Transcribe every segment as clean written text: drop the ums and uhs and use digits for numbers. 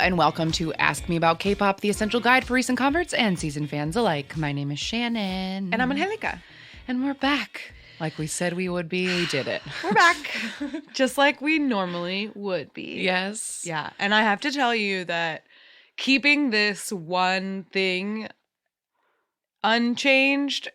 and welcome to Ask Me About K-Pop, the essential guide for recent converts and seasoned fans alike. My name is Shannon. And I'm Angelica. And we're back. Like we said we would be, we did it. We're back. Just like we normally would be. Yes. Yeah. And I have to tell you that keeping this one thing unchanged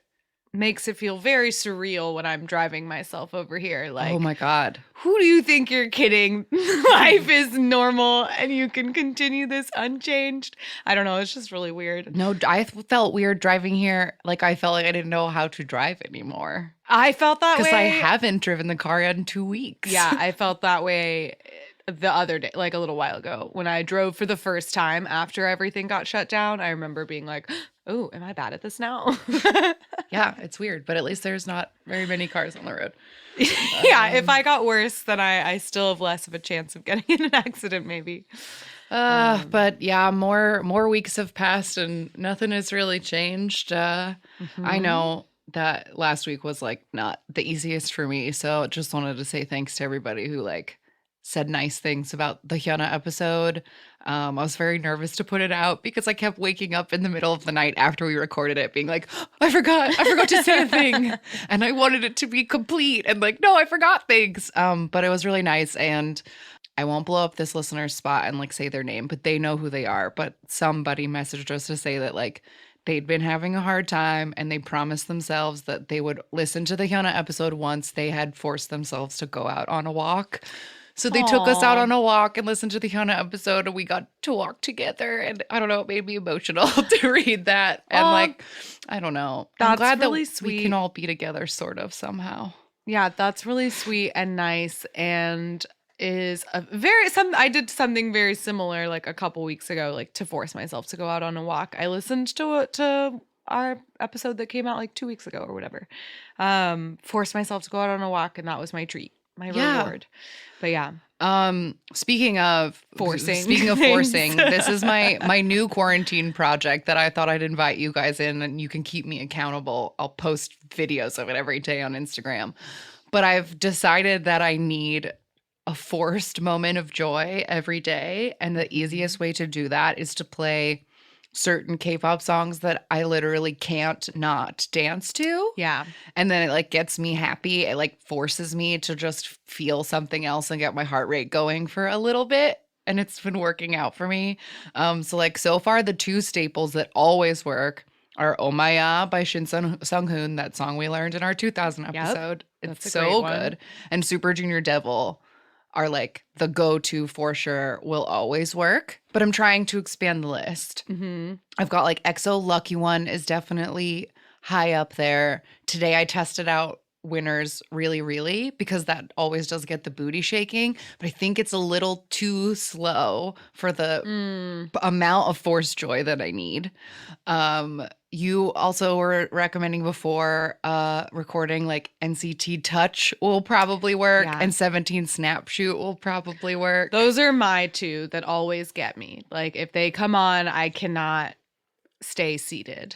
makes it feel very surreal when I'm driving myself over here. Like, oh my God. Who do you think you're kidding? Life is normal and you can continue this unchanged. I don't know. It's just really weird. No, I felt weird driving here. Like I felt like I didn't know how to drive anymore. I felt that way. Because I haven't driven the car in 2 weeks. Yeah, I felt that way the other day, like a little while ago, when I drove for the first time after everything got shut down. I remember being like, oh, am I bad at this now? Yeah, it's weird, but at least there's not very many cars on the road. Yeah, if I got worse, then I still have less of a chance of getting in an accident, maybe. But yeah, more weeks have passed and nothing has really changed. I know that last week was like not the easiest for me, so just wanted to say thanks to everybody who like said nice things about the Hyuna episode. I was very nervous to put it out because I kept waking up in the middle of the night after we recorded it being like, I forgot to say a thing. And I wanted it to be complete and like, no, I forgot things. But it was really nice. And I won't blow up this listener's spot and like say their name, but they know who they are. But somebody messaged us to say that like they'd been having a hard time and they promised themselves that they would listen to the Hyuna episode once they had forced themselves to go out on a walk. So they took us out on a walk and listened to the Hyuna episode and we got to walk together. And I don't know, it made me emotional to read that. And like, I don't know. I'm glad really that sweet. we can all be together sort of somehow. Yeah, that's really sweet and nice and is a I did something very similar like a couple weeks ago, like to force myself to go out on a walk. I listened to our episode that came out like 2 weeks ago or whatever. Forced myself to go out on a walk and that was my treat. My reward. But yeah. Speaking of forcing, things. this is my new quarantine project that I thought I'd invite you guys in and you can keep me accountable. I'll post videos of it every day on Instagram. But I've decided that I need a forced moment of joy every day. And the easiest way to do that is to play certain K-pop songs that I literally can't not dance to. Yeah. And then it like gets me happy. It like forces me to just feel something else and get my heart rate going for a little bit. And it's been working out for me. So like so far the two staples that always work are Oh My Ya by Shin Sung-hoon, that song we learned in our 2000 episode. It's so good. And Super Junior Devil are like the go-to for sure, will always work. But I'm trying to expand the list. Mm-hmm. I've got like EXO Lucky One is definitely high up there. Today I tested out Winners Really Really because that always does get the booty shaking. But I think it's a little too slow for the amount of forced joy that I need. You also were recommending before recording like NCT Touch will probably work and 17 Snap Shoot will probably work. Those are my two that always get me. Like if they come on, I cannot stay seated.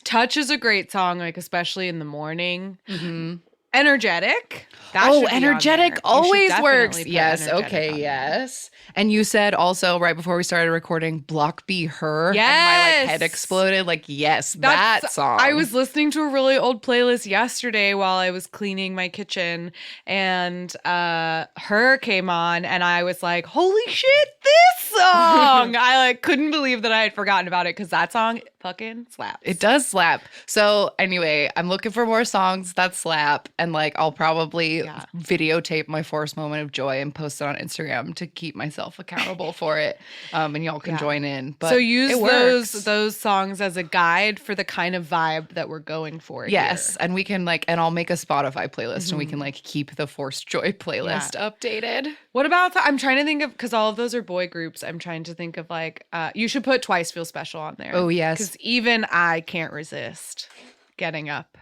Touch is a great song, like especially in the morning. Mm-hmm. Energetic. That should be Energetic on there. always You should works. definitely put Yes. Energetic Okay. on Yes. And you said also right before we started recording, Block B Her. Yes. And my like head exploded. Like, yes, that song. I was listening to a really old playlist yesterday while I was cleaning my kitchen and Her came on and I was like, holy shit, this song. I like couldn't believe that I had forgotten about it because that song fucking slaps. It does slap. So anyway, I'm looking for more songs that slap. And like, I'll probably videotape my forced moment of joy and post it on Instagram to keep myself accountable for it. And y'all can join in. But so use those songs as a guide for the kind of vibe that we're going for. Yes. Here. And we can like, and I'll make a Spotify playlist and we can like keep the forced joy playlist updated. What about, I'm trying to think of, because all of those are boy groups. I'm trying to think of like, you should put Twice Feel Special on there. Oh, yes. Because even I can't resist getting up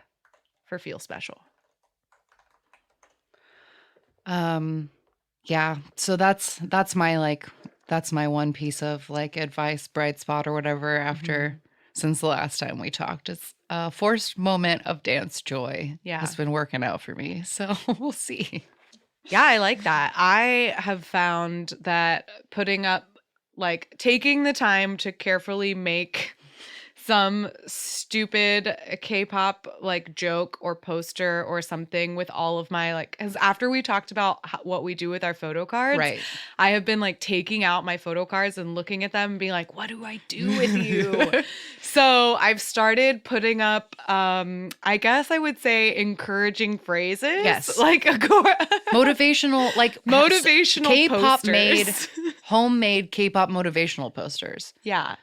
for Feel Special. Yeah. So that's my one piece of like advice, bright spot or whatever after since the last time we talked. It's a forced moment of dance joy. Yeah. Has been working out for me. So we'll see. Yeah, I like that. I have found that putting up like taking the time to carefully make some stupid K-pop like joke or poster or something with all of my like, because after we talked about what we do with our photo cards, Right. I have been like taking out my photo cards and looking at them and being like, what do I do with you? So I've started putting up, I guess I would say encouraging phrases. Yes. Like Motivational, like motivational K-pop posters. made, homemade K-pop motivational posters. Yeah.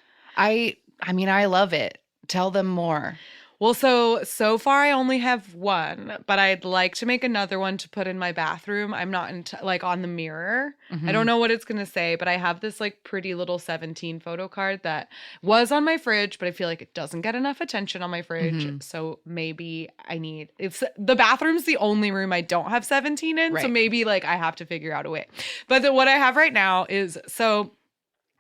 I mean, I love it. Tell them more. Well, so far I only have one, but I'd like to make another one to put in my bathroom. I'm not like on the mirror. I don't know what it's going to say, but I have this like pretty little 17 photo card that was on my fridge, but I feel like it doesn't get enough attention on my fridge. So maybe it's the bathroom's the only room I don't have 17 in. So Right. maybe like I have to figure out a way. But what I have right now is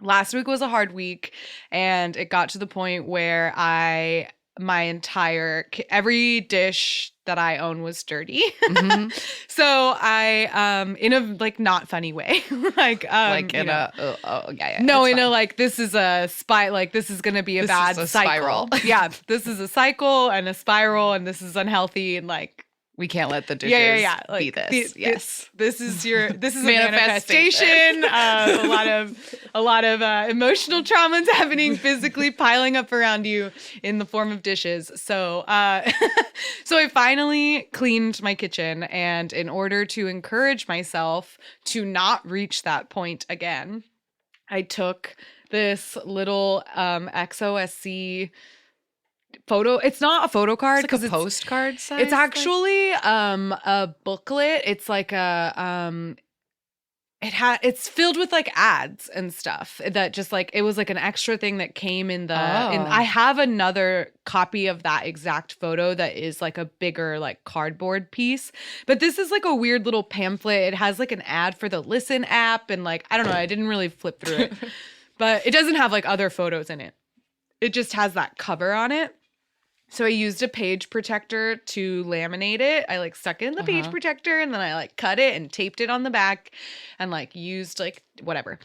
last week was a hard week, and it got to the point where every dish that I own was dirty. So I, in a like not funny way, like In a like this is a like this is gonna be a This bad is a cycle. spiral. Yeah, this is a cycle and a spiral, and this is unhealthy, and like we can't let the dishes be Like, this. Yes. this is a Manifestation. manifestation of a lot of emotional traumas happening physically piling up around you in the form of dishes. So so I finally cleaned my kitchen, and in order to encourage myself to not reach that point again, I took this little XOSC photo. It's not a photo card It's like because a postcard size. it's actually a booklet. It's like a it's filled with like ads and stuff that just like it was like an extra thing that came in the I have another copy of that exact photo that is like a bigger like cardboard piece, but this is like a weird little pamphlet. It has like an ad for the Listen app, and like I don't know, I didn't really flip through it. But it doesn't have like other photos in it. It just has that cover on it. So I used a page protector to laminate it. I like stuck it in the page protector, and then I like cut it and taped it on the back, and like used like whatever.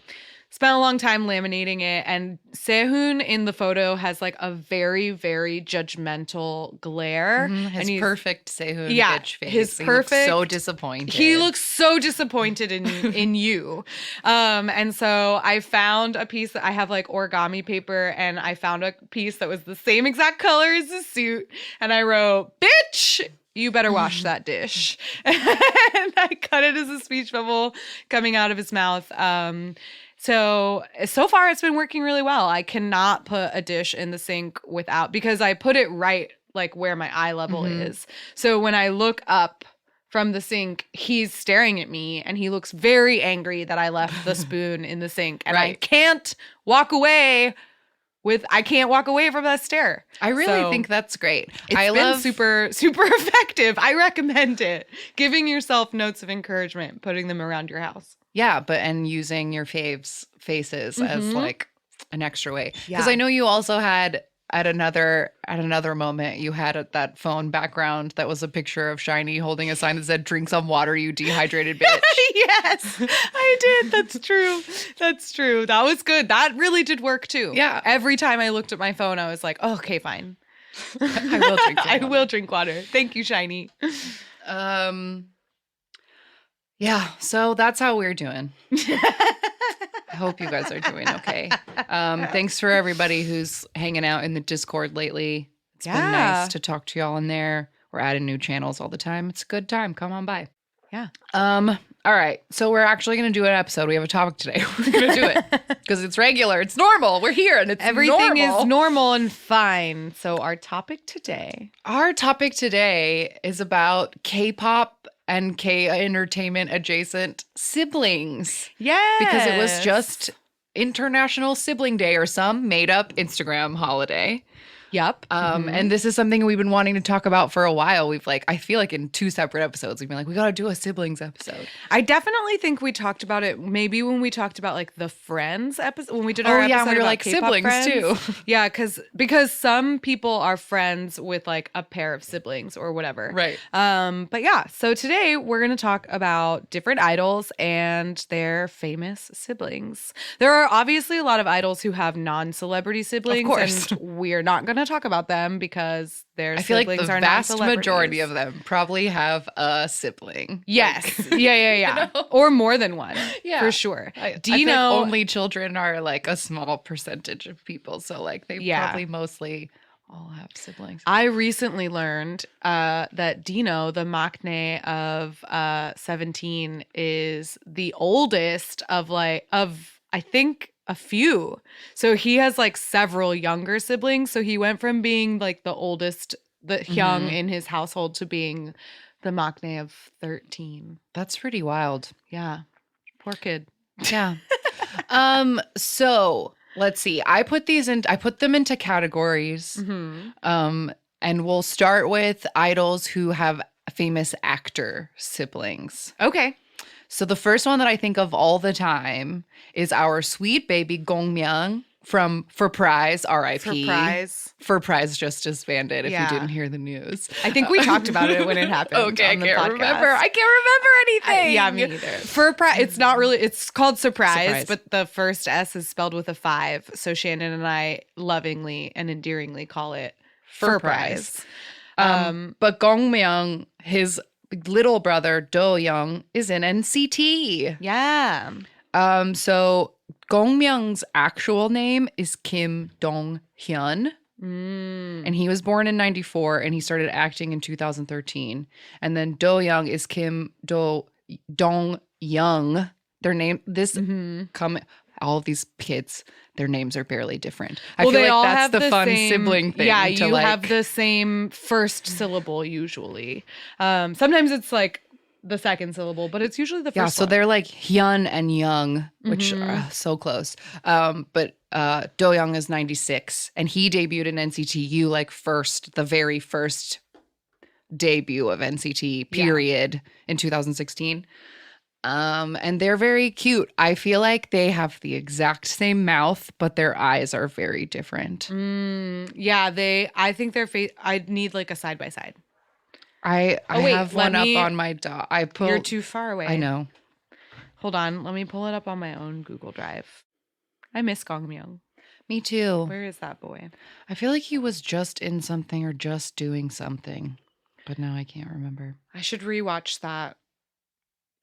Spent a long time laminating it, and Sehun in the photo has like a very, very judgmental glare. His and perfect Sehun Yeah, bitch face. his He looks perfect- so disappointed. He looks so disappointed in you. And so I found a piece that I have like origami paper, and I found a piece that was the same exact color as the suit. And I wrote, "Bitch, you better wash that dish." And I cut it as a speech bubble coming out of his mouth. So far it's been working really well. I cannot put a dish in the sink because I put it right like where my eye level is. So when I look up from the sink, he's staring at me, and he looks very angry that I left the spoon in the sink, and I can't walk away from that stare. I really So think that's great. It's been super, super effective. I recommend it. Giving yourself notes of encouragement, putting them around your house. Yeah, and using your faves faces as like an extra way. Because Yeah. I know you also had at another moment you had that phone background that was a picture of Shiny holding a sign that said "Drink some water, you dehydrated bitch." Yes, I did. That's true. That's true. That was good. That really did work too. Yeah. Every time I looked at my phone, I was like, oh, okay, fine. I will drink some I water. will drink water. Thank you, Shiny. Yeah, so that's how we're doing. I hope you guys are doing okay. Thanks for everybody who's hanging out in the Discord lately. It's been nice to talk to y'all in there. We're adding new channels all the time. It's a good time. Come on by. Yeah. All right. So we're actually going to do an episode. We have a topic today. We're going to do it because it's regular. It's normal. We're here and it's Everything normal. is normal and fine. So our topic today. Our topic today is about K-pop and K-entertainment adjacent siblings. Yeah. Because it was just International Sibling Day or some made up Instagram holiday. Yep. And this is something we've been wanting to talk about for a while. I feel like in 2 separate episodes, we've been like, we got to do a siblings episode. I definitely think we talked about it maybe when we talked about like the Friends episode, when we did our episode and we were about like K-pop siblings friends. too. Yeah, because some people are friends with like a pair of siblings or whatever. Right. But yeah, so today we're going to talk about different idols and their famous siblings. There are obviously a lot of idols who have non-celebrity siblings. Of course. And we're not going to talk about them because their I feel like siblings the are vast non-celebrities. majority of them probably have a sibling. Yes. Yeah. know? Or more than one. Yeah. For sure. I Do you think know only children are like a small percentage of people. So like they probably mostly all have siblings. I recently learned that Dino, the maknae of 17, is the oldest of I think a few. So he has like several younger siblings. So he went from being like the oldest, the young in his household to being the maknae of 13. That's pretty wild. Yeah. Poor kid. Yeah. So let's see. I put them into categories. And we'll start with idols who have famous actor siblings. Okay. So the first one that I think of all the time is our sweet baby Gongmyung from For Prize, R.I.P. For Prize just disbanded, if you didn't hear the news. I think we talked about it when it happened. Okay, on the I can't podcast. remember. I can't remember anything. Yeah, me neither. For Prize, it's not really, it's called Surprise, Surprise. but the first S is spelled with a 5. So Shannon and I lovingly and endearingly call it For Prize. But Gongmyung, his little brother Do Young, is in NCT. Yeah. So Gongmyung's actual name is Kim Dong Hyun. And he was born in 94 and he started acting in 2013. And then Do Young is Kim Dong Young. Their name, all of these kids, their names are barely different. I feel they like all that's have the fun same, sibling thing. Yeah, to you have the same first syllable usually. Sometimes it's like the second syllable, but it's usually the first. Yeah, so one. they're like Hyun and Young, which are so close. But Do Young is 96, and he debuted in NCT U the very first debut of NCT period in 2016. And they're very cute. I feel like they have the exact same mouth, but their eyes are very different. Yeah, I think their face. I need like a side by side. I have one up on my dog. You're too far away. I know. Hold on, let me pull it up on my own Google Drive. I miss Gongmyung. Me too. Where is that boy? I feel like he was just in something or just doing something, but now I can't remember. I should rewatch that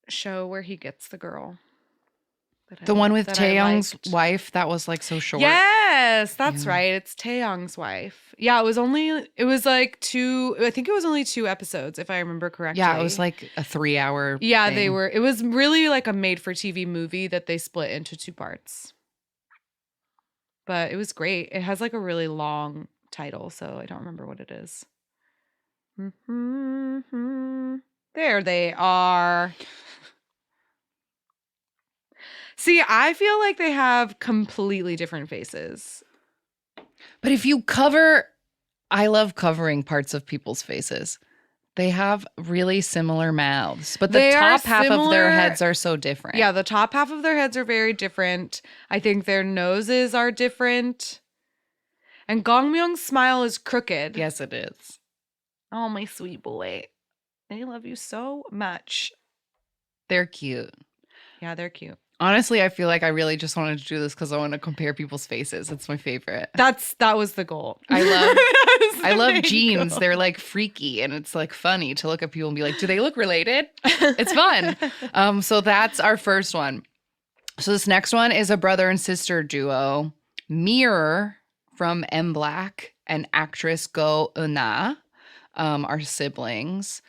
show where he gets the girl. The one with Taeyong's wife that was like so short. Yes, that's right. It's Taeyong's wife. Yeah, it was only 2 episodes if I remember correctly. Yeah, it was like a 3-hour Yeah, thing. it was really like a made for TV movie that they split into 2 parts. But it was great. It has like a really long title, so I don't remember what it is. There they are. See, I feel like they have completely different faces. But I love covering parts of people's faces. They have really similar mouths, but the top half of their heads are so different. Yeah, the top half of their heads are very different. I think their noses are different. And Gongmyung's smile is crooked. Yes, it is. Oh, my sweet boy. I love you so much. They're cute. Yeah, they're cute. Honestly, I feel like I really just wanted to do this because I want to compare people's faces. It's my favorite. That was the goal. I love genes. They're like freaky and it's like funny to look at people and be like, do they look related? It's fun. So that's our first one. So this next one is a brother and sister duo. Mirror from M Black and actress Go Euna are siblings.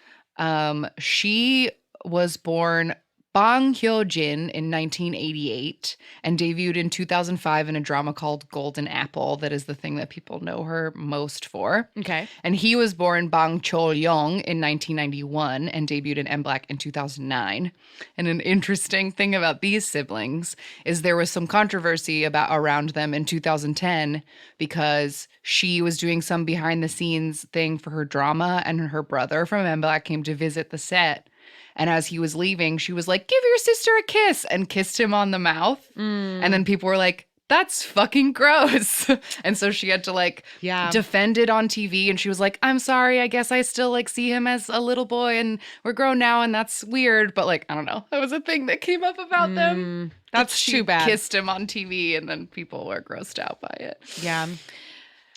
She was born Bang Hyo-jin in 1988 and debuted in 2005 in a drama called Golden Apple. That is the thing that people know her most for. Okay. And he was born Bang Chol-young in 1991 and debuted in M Black in 2009. And an interesting thing about these siblings is there was some controversy around them in 2010 because she was doing some behind the scenes thing for her drama, and her brother from M Black came to visit the set. And as he was leaving, she was like, "Give your sister a kiss," and kissed him on the mouth. And then people were like, "That's fucking gross." And so she had to like defend it on TV. And she was like, "I'm sorry. I guess I still like see him as a little boy and we're grown now and that's weird." But like, I don't know. That was a thing that came up about them. That's she too bad. Kissed him on TV and then people were grossed out by it. Yeah.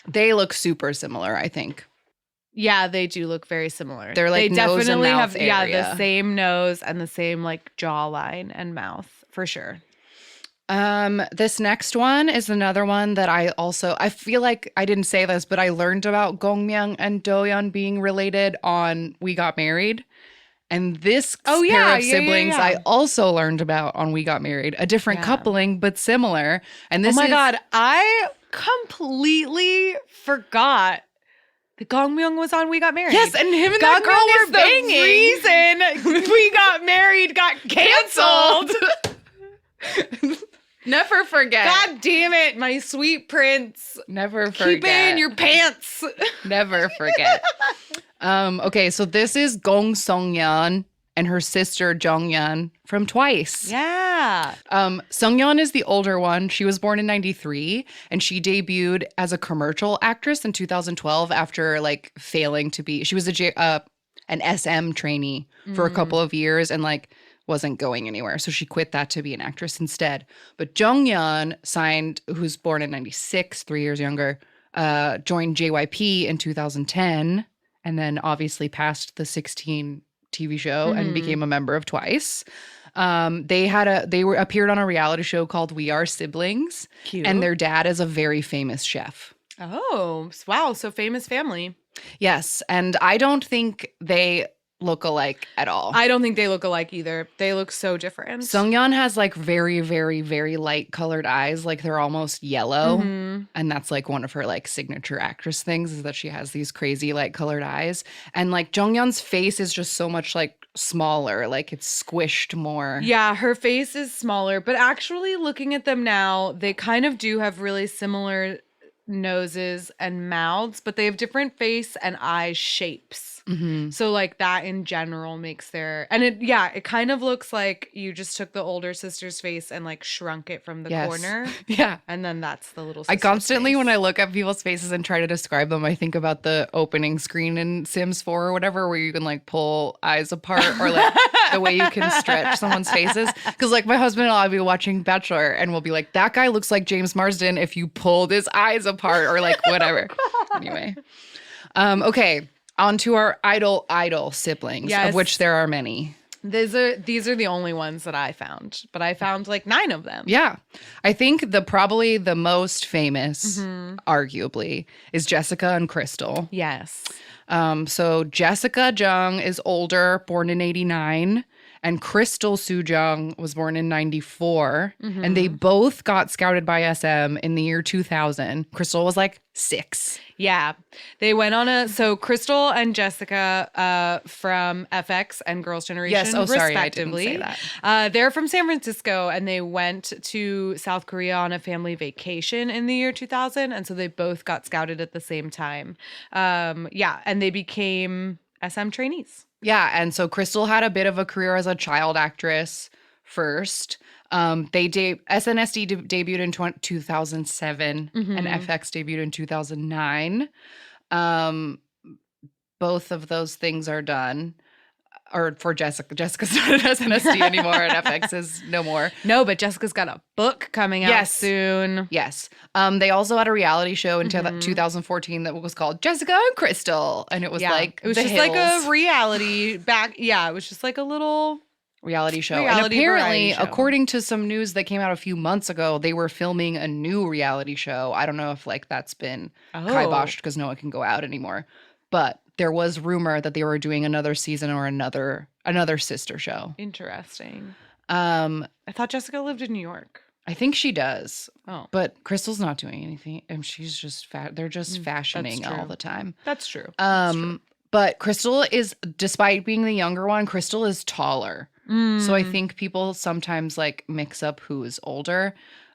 They look super similar, I think. Yeah, they do look very similar. They're like they nose definitely and mouth have area. the same nose and the same like jawline and mouth for sure. This next one is another one that I feel like I didn't say this, but I learned about Gongmyung and Doyeon being related on We Got Married. And this pair of siblings I also learned about on We Got Married. A different coupling, but similar. And this God, I completely forgot that Gongmyung was on We Got Married. Yes, and him and that girl were banging. The reason We Got Married got canceled. Never forget. God damn it, my sweet prince. Never forget. Keep it in your pants. Never forget. Okay, so this is Gong Sung-yeon and her sister Jonghyun from Twice. Yeah. Sung-yeon is the older one. She was born in 93 and she debuted as a commercial actress in 2012 after like failing to be. She was an SM trainee for a couple of years and like wasn't going anywhere. So she quit that to be an actress instead. But Jonghyun signed, who's born in 96, 3 years younger, joined JYP in 2010 and then obviously passed the 16 TV show and became a member of Twice. They appeared on a reality show called We Are Siblings. Cute. And their dad is a very famous chef. Oh, wow. So famous family. Yes. And I don't think they look alike at all. I don't think they look alike either. They look so different. Sungyeon has like very, very, very light colored eyes. Like they're almost yellow. And that's like one of her like signature actress things is that she has these crazy light colored eyes. And like Jonghyun's face is just so much like smaller. Like it's squished more. Yeah, her face is smaller. But actually looking at them now, they kind of do have really similar noses and mouths, but they have different face and eye shapes. So like that in general makes it kind of looks like you just took the older sister's face and like shrunk it from the corner. Yeah. And then that's the little I sister's constantly, face. when I look at people's faces and try to describe them, I think about the opening screen in Sims 4 or whatever, where you can like pull eyes apart or like the way you can stretch someone's faces. Because like my husband and I'll be watching Bachelor and we'll be like, that guy looks like James Marsden if you pulled his eyes apart or like whatever. Anyway. Okay. On to our idol siblings, of which there are many. These are the only ones that I found, but I found like 9 of them. Yeah. I think probably the most famous, arguably, is Jessica and Crystal. Yes. So Jessica Jung is older, born in 89, and Crystal Soo-jung was born in 94. And they both got scouted by SM in the year 2000. Crystal was like 6. Yeah. They went on so Crystal and Jessica from FX and Girls' Generation, yes. Oh, sorry, respectively. I didn't say that. They're from San Francisco and they went to South Korea on a family vacation in the year 2000. And so they both got scouted at the same time. And they became SM trainees. Yeah, and so Crystal had a bit of a career as a child actress first. SNSD debuted in 2007 and FX debuted in 2009. Both of those things are done. Or for Jessica. Jessica's not at SNSD anymore and FX is no more. No, but Jessica's got a book coming out soon. Yes. They also had a reality show in 2014 that was called Jessica and Crystal. And it was like it was just like a reality it was just like a little reality show. And apparently, according to some news that came out a few months ago, they were filming a new reality show. I don't know if like that's been kiboshed because no one can go out anymore. But there was rumor that they were doing another season or another sister show. Interesting. I thought Jessica lived in New York. I think she does, Oh, but Crystal's not doing anything, and she's just fat. They're just fashioning all true. the time. that's true. That's true. But Crystal is, despite being the younger one, Crystal is taller. So I Mm. think people sometimes like mix up who is older.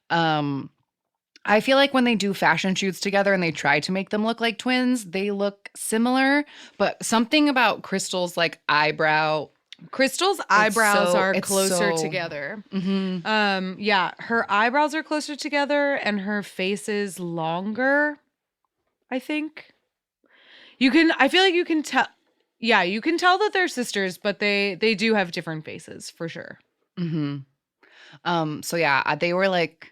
I feel like when they do fashion shoots together and they try to make them look like twins, they look similar. But something about Crystal's like eyebrow. Crystal's eyebrows are it's closer so- together. Mhm. Yeah, her eyebrows are closer together and her face is longer, I think. I feel like you can tell. Yeah, you can tell that they're sisters, but they do have different faces for sure. So yeah, they were like,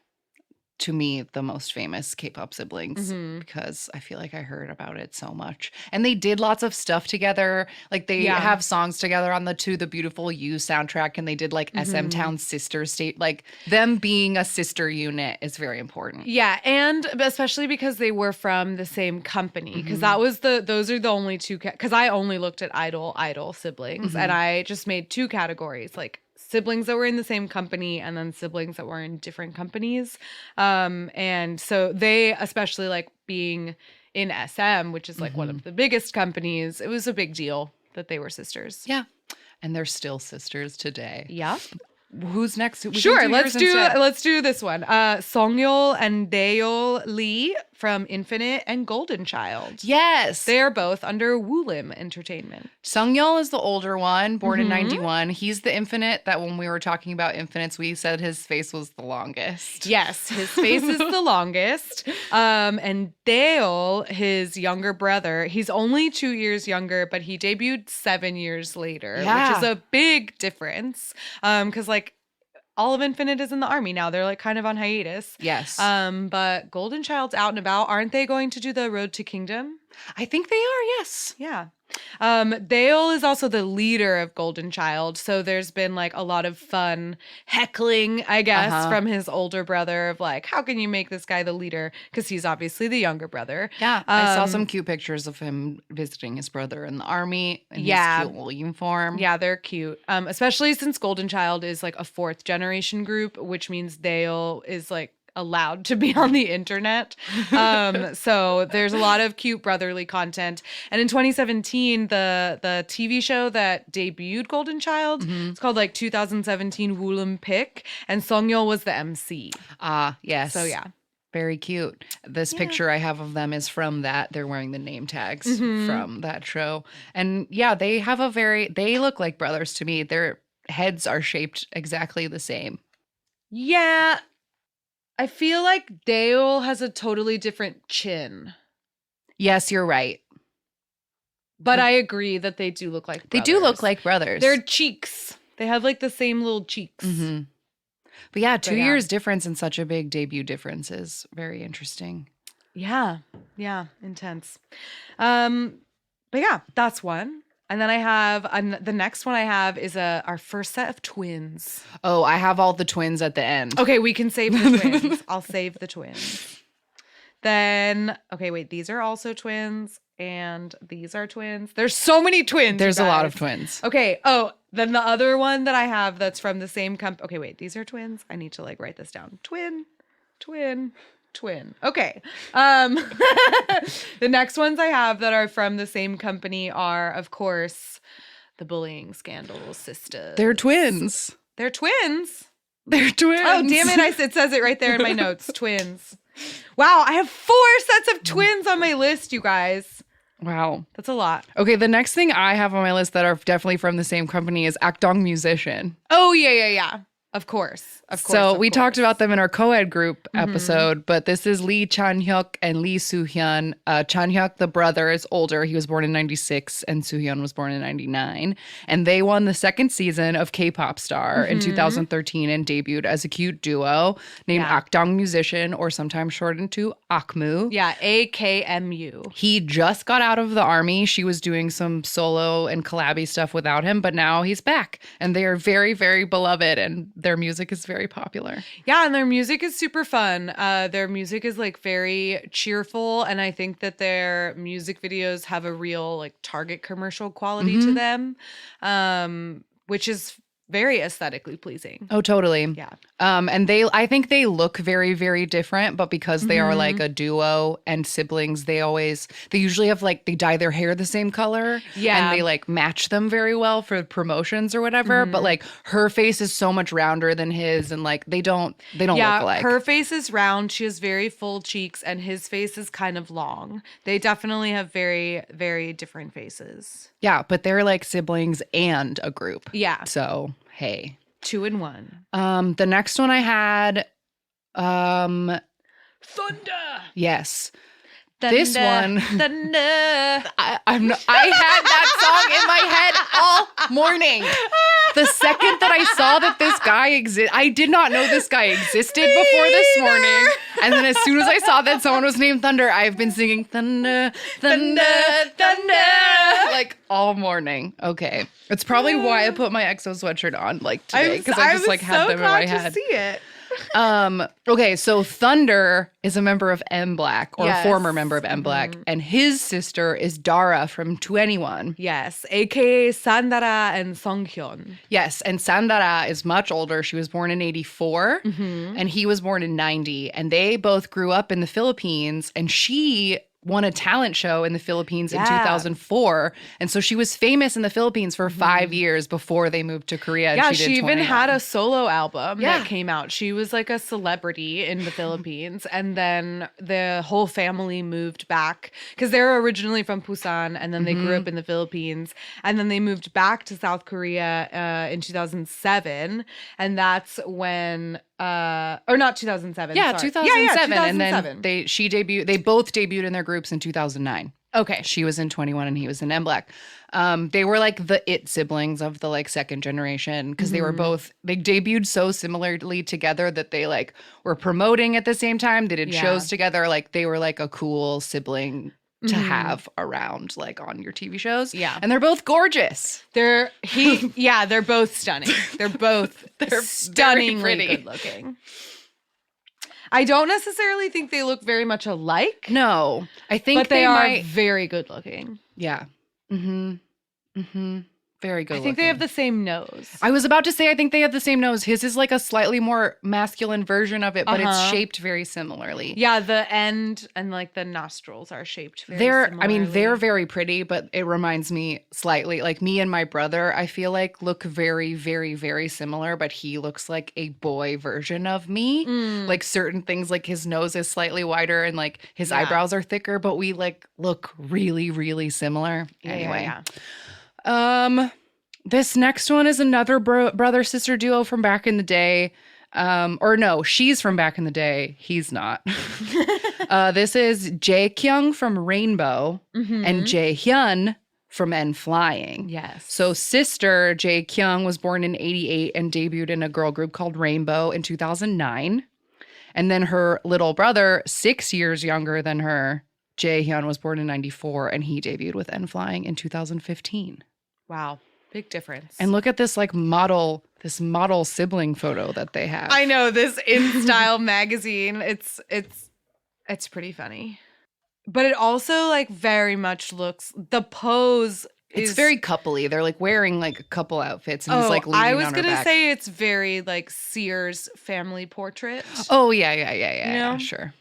to me, the most famous K-pop siblings because I feel like I heard about it so much. And they did lots of stuff together. Like they Yeah. have songs together on the To the Beautiful You soundtrack, and they did like SM Town sister state. Like them being a sister unit is very important. Yeah, and especially because they were from the same company, because those are the only two. Because I only looked at idol siblings, and I just made two categories, like siblings that were in the same company and then siblings that were in different companies. And so they, especially like being in SM, which is like one of the biggest companies, it was a big deal that they were sisters. Yeah. And they're still sisters today. Yeah. Who's next? We can Sure, yours instead. let's do this one. Songyul and Daeyeol Lee from Infinite and Golden Child. Yes. They are both under Woolim Entertainment. Sungyeol is the older one, born in 91. He's the Infinite that when we were talking about Infinites, we said his face was the longest. Yes, his face is the longest. And Daeyeol, his younger brother, he's only 2 years younger, but he debuted 7 years later, which is a big difference. Because like all of Infinite is in the army now. They're like kind of on hiatus. Yes. But Golden Child's out and about. Aren't they going to do the Road to Kingdom? I think they are, yes. Yeah. Daeyeol is also the leader of Golden Child, so there's been like a lot of fun heckling, I guess, from his older brother of like, how can you make this guy the leader? Because he's obviously the younger brother. Yeah, I saw some cute pictures of him visiting his brother in the army in his cute little uniform. Yeah, they're cute. Especially since Golden Child is like a 4th generation group, which means Daeyeol is like allowed to be on the internet. So there's a lot of cute brotherly content. And in 2017, the TV show that debuted Golden Child, it's called like 2017 Woolim Pick, and Songyul was the MC. Ah, yes. So yeah. Very cute. This picture I have of them is from that. They're wearing the name tags from that show. And yeah, they look like brothers to me. Their heads are shaped exactly the same. Yeah. I feel like Daeyeol has a totally different chin. Yes, you're right. But I agree that they do look like brothers. They do look like brothers. Their cheeks. They have like the same little cheeks. But yeah, 2 years difference in such a big debut difference is very interesting. Yeah. Yeah. Intense. But yeah, that's one. And then I have the next one I have is our first set of twins. Oh, I have all the twins at the end. Okay, we can save the twins. I'll save the twins. Then, okay, wait, these are also twins and these are twins. There's so many twins. There's you a lot guys. of twins. Okay. Oh, then the other one that I have that's from the same company. Okay, wait, these are twins. I need to like write this down. Twin. Okay. The next ones I have that are from the same company are, of course, the bullying scandal sisters. They're twins. They're twins. They're twins. Oh, damn it. It says it right there in my notes. Twins. Wow. I have 4 sets of twins on my list, you guys. Wow. That's a lot. Okay, the next thing I have on my list that are definitely from the same company is Akdong Musician. Oh, yeah. Of course. So we talked about them in our co-ed group episode, but this is Lee Chan-hyuk and Lee Soo-hyun. Chan-hyuk, the brother, is older. He was born in 96 and Soo-hyun was born in 99. And they won the 2nd season of K-Pop Star in 2013 and debuted as a cute duo named Akdong Musician, or sometimes shortened to Akmu. Yeah, AKMU. He just got out of the army. She was doing some solo and collabby stuff without him, but now he's back. And they are very, very beloved, and their music is very popular. Yeah, and their music is super fun. Their music is like very cheerful, and I think that their music videos have a real like Target commercial quality to them, which is very aesthetically pleasing. Oh, totally. Yeah. And I think they look very, very different, but because they are like a duo and siblings, they usually have like, they dye their hair the same color. Yeah. And they like match them very well for promotions or whatever. But like her face is so much rounder than his, and like they don't look alike. Her face is round. She has very full cheeks, and his face is kind of long. They definitely have very, very different faces. Yeah, but they're like siblings and a group. Yeah. So, hey. 2 in 1. The next one I had, Thunder. yes. Thunder. This one, Thunder. I had that song in my head all morning. The second that I saw that this guy I did not know this guy existed before this morning. And then as soon as I saw that someone was named Thunder, I've been singing Thunder, Thunder, Thunder, like all morning. Okay. It's probably why I put my EXO sweatshirt on like today, because I just like had them in my head. To see it. Okay, so Thunder is a member of M Black, or Yes. a former member of M Black, and his sister is Dara from 2NE1. Yes, aka Sandara and Songhyun. Yes, and Sandara is much older. She was born in 84, and he was born in 90, and they both grew up in the Philippines, and she won a talent show in the Philippines in Yeah. 2004, and so she was famous in the Philippines for 5 years before they moved to Korea. Yeah, and she did even 21. had a solo album Yeah. that came out. She was like a celebrity in the Philippines, and then the whole family moved back because they were originally from Busan, and then they grew up in the Philippines, and then they moved back to South Korea in 2007, and that's when or not 2007. Yeah, sorry. 2007. Yeah, And 2007. then they both debuted in their groups in 2009. Okay. She was in 21 and he was in M Black. They were like the it siblings of the like second generation, because they were both, they debuted so similarly together that they like were promoting at the same time. They did Yeah. shows together. Like they were like a cool sibling to have around like on your TV shows. Yeah. And they're both gorgeous. They're both stunning. They're both They're stunningly very pretty. good looking. I don't necessarily think they look very much alike, No, I think but they are might. very good looking. Yeah. Mm-hmm. Mm-hmm. Very good I think they have the same nose. I was about to say, I think they have the same nose. His is like a slightly more masculine version of it, but it's shaped very similarly. Yeah, the end and like the nostrils are shaped very They're similarly. very pretty, but it reminds me slightly, like me and my brother, I feel like look very, very, very similar, but he looks like a boy version of me. Like certain things, like his nose is slightly wider and like his Yeah. eyebrows are thicker, but we like look really, really similar. Anyway. This next one is another brother sister duo from back in the day. Or no, she's from back in the day. He's not. This is Jae Kyung from Rainbow and Jae Hyun from N Flying. Yes. So sister Jae Kyung was born in 88 and debuted in a girl group called Rainbow in 2009. And then her little brother, 6 years younger than her, Jae Hyun, was born in 94 and he debuted with N Flying in 2015. Wow. Big difference. And look at this like model sibling photo that they have. I know this In Style magazine. It's pretty funny. But it also like very much looks, the pose It's is very coupley. They're like wearing like a couple outfits and he's like leaning I was on her gonna back. say it's very like Sears family portrait. Oh yeah, know? sure.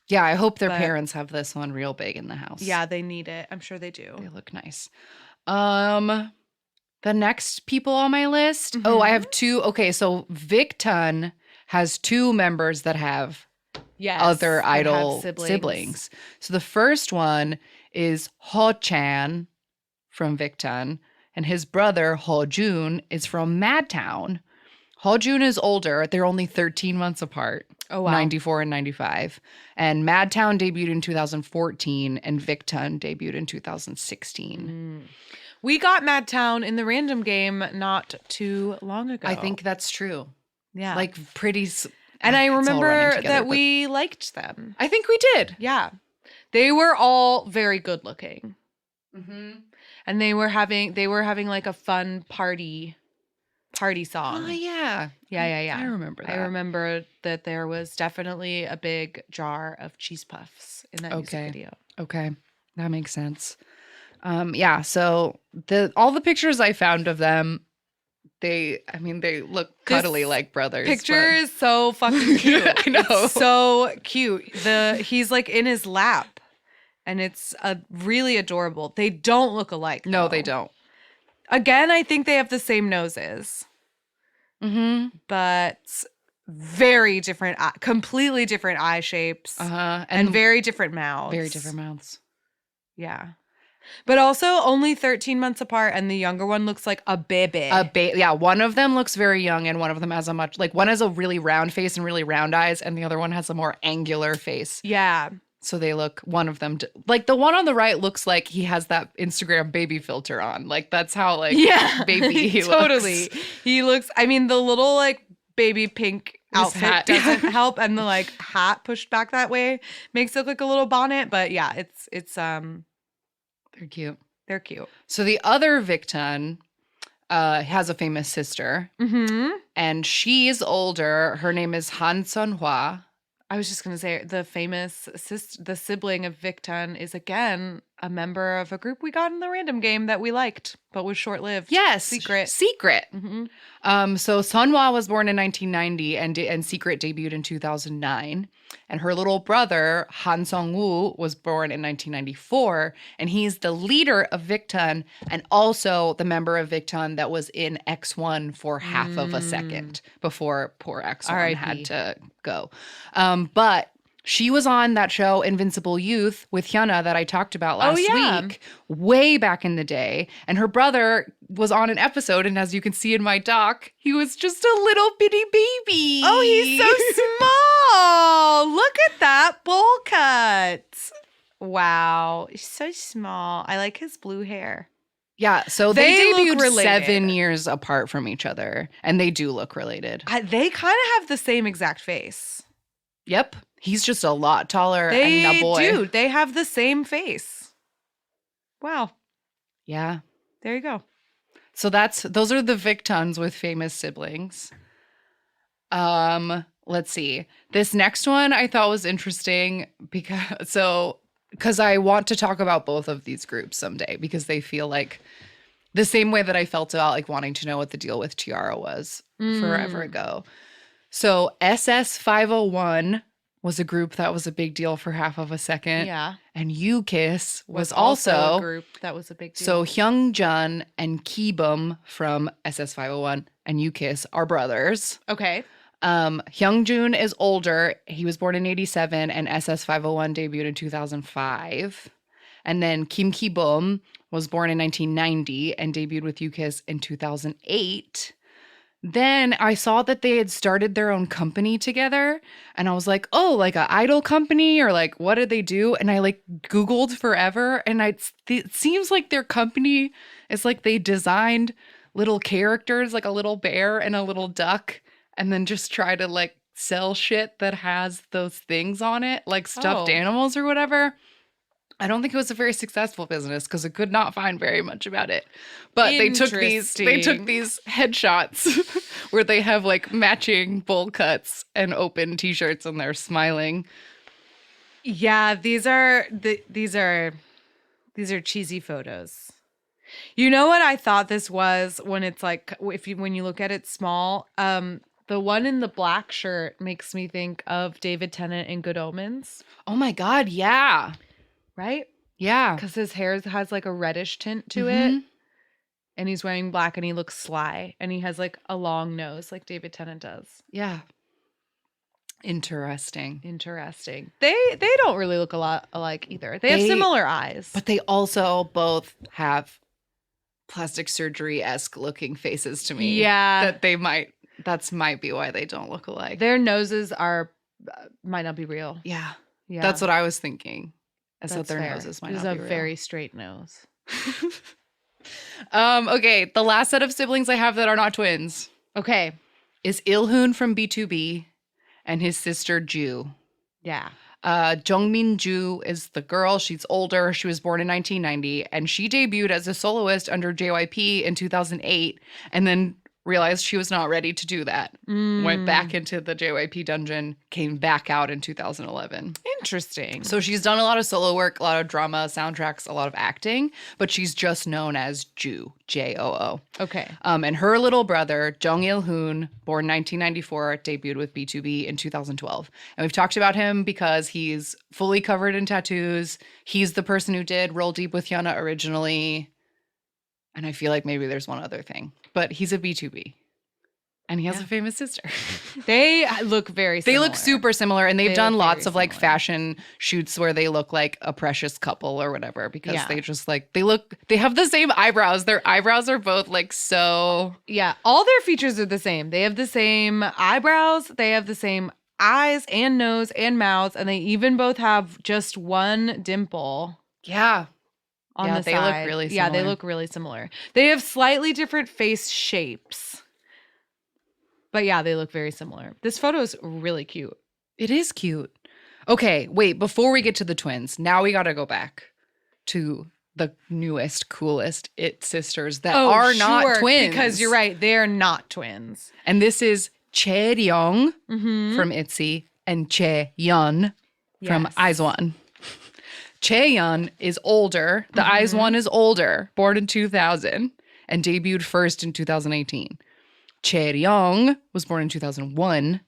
Yeah, I hope their But- parents have this one real big in the house. Yeah, they need it. I'm sure they They do. look nice. The next people on my list. Oh, I have two. Okay, so Victon has two members that have Yes. other that idol have siblings. So the first one is Ho Chan from Victon, and his brother Ho Jun is from Madtown. Ho Jun is older; they're only 13 months apart. Oh, wow. 94 and 95. And Madtown debuted in 2014, and Victon debuted in 2016. We got Madtown in the random game not too long ago. I think that's true. Yeah. Like pretty. and I it's all running remember together, that but we liked them. I think we did. Yeah. They were all very good looking. Mm-hmm. And they were having like a fun party song. Oh yeah. Yeah. I remember that. I remember that there was definitely a big jar of cheese puffs in that Okay. music video. Okay, that makes sense. Yeah. So all the pictures I found of them they look cuddly This like brothers. Picture but- is so fucking cute. I know. It's so cute. He's like in his lap, and it's really adorable. They don't look alike. No, though. they don't. Again, I think they have the same noses, Mm-hmm. but very different, completely different eye shapes, Uh-huh. and very different mouths. very different mouths. Yeah. But also only 13 months apart, and the younger one looks like a baby. Yeah, one of them looks very young, and one of them has one has a really round face and really round eyes, and the other one has a more angular face. Yeah. So they look, one of them, like the one on the right looks like he has that Instagram baby filter on. Like that's how baby he totally. looks. He looks, I mean, the little like baby pink His outfit hat. doesn't help, and the like hat pushed back that way makes it look like a little bonnet. But yeah, it's They're cute. they're cute. So the other Victon has a famous sister, Mm-hmm. and she's older. Her name is Han Sun-hwa. I was just gonna say the famous the sibling of Victon is again a member of a group we got in the random game that we liked, but was short lived. Yes, Secret. Secret. Mm-hmm. So Sunhwa was born in 1990, and Secret debuted in 2009. And her little brother Han Sung-woo was born in 1994, and he's the leader of Victon and also the member of Victon that was in X1 for half of a second before poor X1 R.I.P. had to go. But she was on that show Invincible Youth with Hyuna that I talked about last week, way back in the day. And her brother was on an episode, and as you can see in my doc, he was just a little bitty baby. Oh, he's so small. Look at that bowl cut. Wow. He's so small. I like his blue hair. Yeah, so they They look debuted related. 7 years apart from each other, and they do look related. They kind of have the same exact face. Yep. He's just a lot taller They and a boy. do. They have the same face. Wow. Yeah. There you go. So those are the Victons with famous siblings. Let's see. This next one I thought was interesting because I want to talk about both of these groups someday because they feel like the same way that I felt about like wanting to know what the deal with Tiara was forever ago. So SS501 was a group that was a big deal for half of a second. Yeah. And UKISS was a also group that was a big deal. so Hyungjun and Kibum from SS501 and UKISS are brothers. Okay. Hyungjun is older. He was born in 87 and SS501 debuted in 2005. And then Kim Ki-bum was born in 1990 and debuted with UKISS in 2008. Then I saw that they had started their own company together, and I was like, oh, like an idol company, or like, what did they do? And I like Googled forever, and it seems like their company is like they designed little characters, like a little bear and a little duck, and then just try to like sell shit that has those things on it, like stuffed Oh. animals or whatever. I don't think it was a very successful business because I could not find very much about it. But they took these headshots where they have like matching bowl cuts and open t-shirts and they're smiling. Yeah, these are cheesy photos. You know what I thought this was when it's like when you look at it small, the one in the black shirt makes me think of David Tennant in Good Omens, Oh my God, yeah. right? Yeah. Because his hair has like a reddish tint to Mhm. it, and he's wearing black, and he looks sly, and he has like a long nose, like David Tennant does. Yeah. Interesting. Interesting. They don't really look a lot alike either. They have They- similar eyes. But they also both have plastic surgery-esque looking faces to me. Yeah. That's might be why they don't look alike. Their noses might not be real. Yeah. Yeah, That's what I was thinking. Is that that's their fair. noses might It is not a be real. very straight nose. Okay, the last set of siblings I have that are not twins Okay. is Ilhoon from B2B and his sister Ju. Yeah. Jungmin Ju is the girl. She's older. She was born in 1990, and she debuted as a soloist under JYP in 2008, and then realized she was not ready to do that. Went back into the JYP dungeon, came back out in 2011. Interesting. So she's done a lot of solo work, a lot of drama, soundtracks, a lot of acting, but she's just known as Joo, Joo. Okay. And her little brother, Jung Il-hoon, born 1994, debuted with BTOB in 2012. And we've talked about him because he's fully covered in tattoos. He's the person who did Roll Deep with Hyuna originally. And I feel like maybe there's one other thing, but he's a B2B. And he has a famous sister. They look very They similar. look super similar, and they've They done look lots very of like similar. fashion shoots where they look like a precious couple or whatever because Yeah. they just like they have the same eyebrows. Their eyebrows are both like so. Yeah, all their features are the same. They have the same eyebrows, they have the same eyes and nose and mouths, and they even both have just one dimple Yeah. on Yeah, the they look side. really Yeah, they similar. look really similar. They have slightly different face shapes. But yeah, they look very similar. This photo is really cute. It is cute. Okay, wait, before we get to the twins, now we got to go back to the newest, coolest It sisters that are not twins. Because you're right, they're not twins. And this is Chae-ryong Mm-hmm. from ITZY and Chae-yeon from Yes. IZ*ONE. Chae-yeon is older. The Mm-hmm. IZ*ONE is older, born in 2000 and debuted first in 2018. Chae-ryong was born in 2001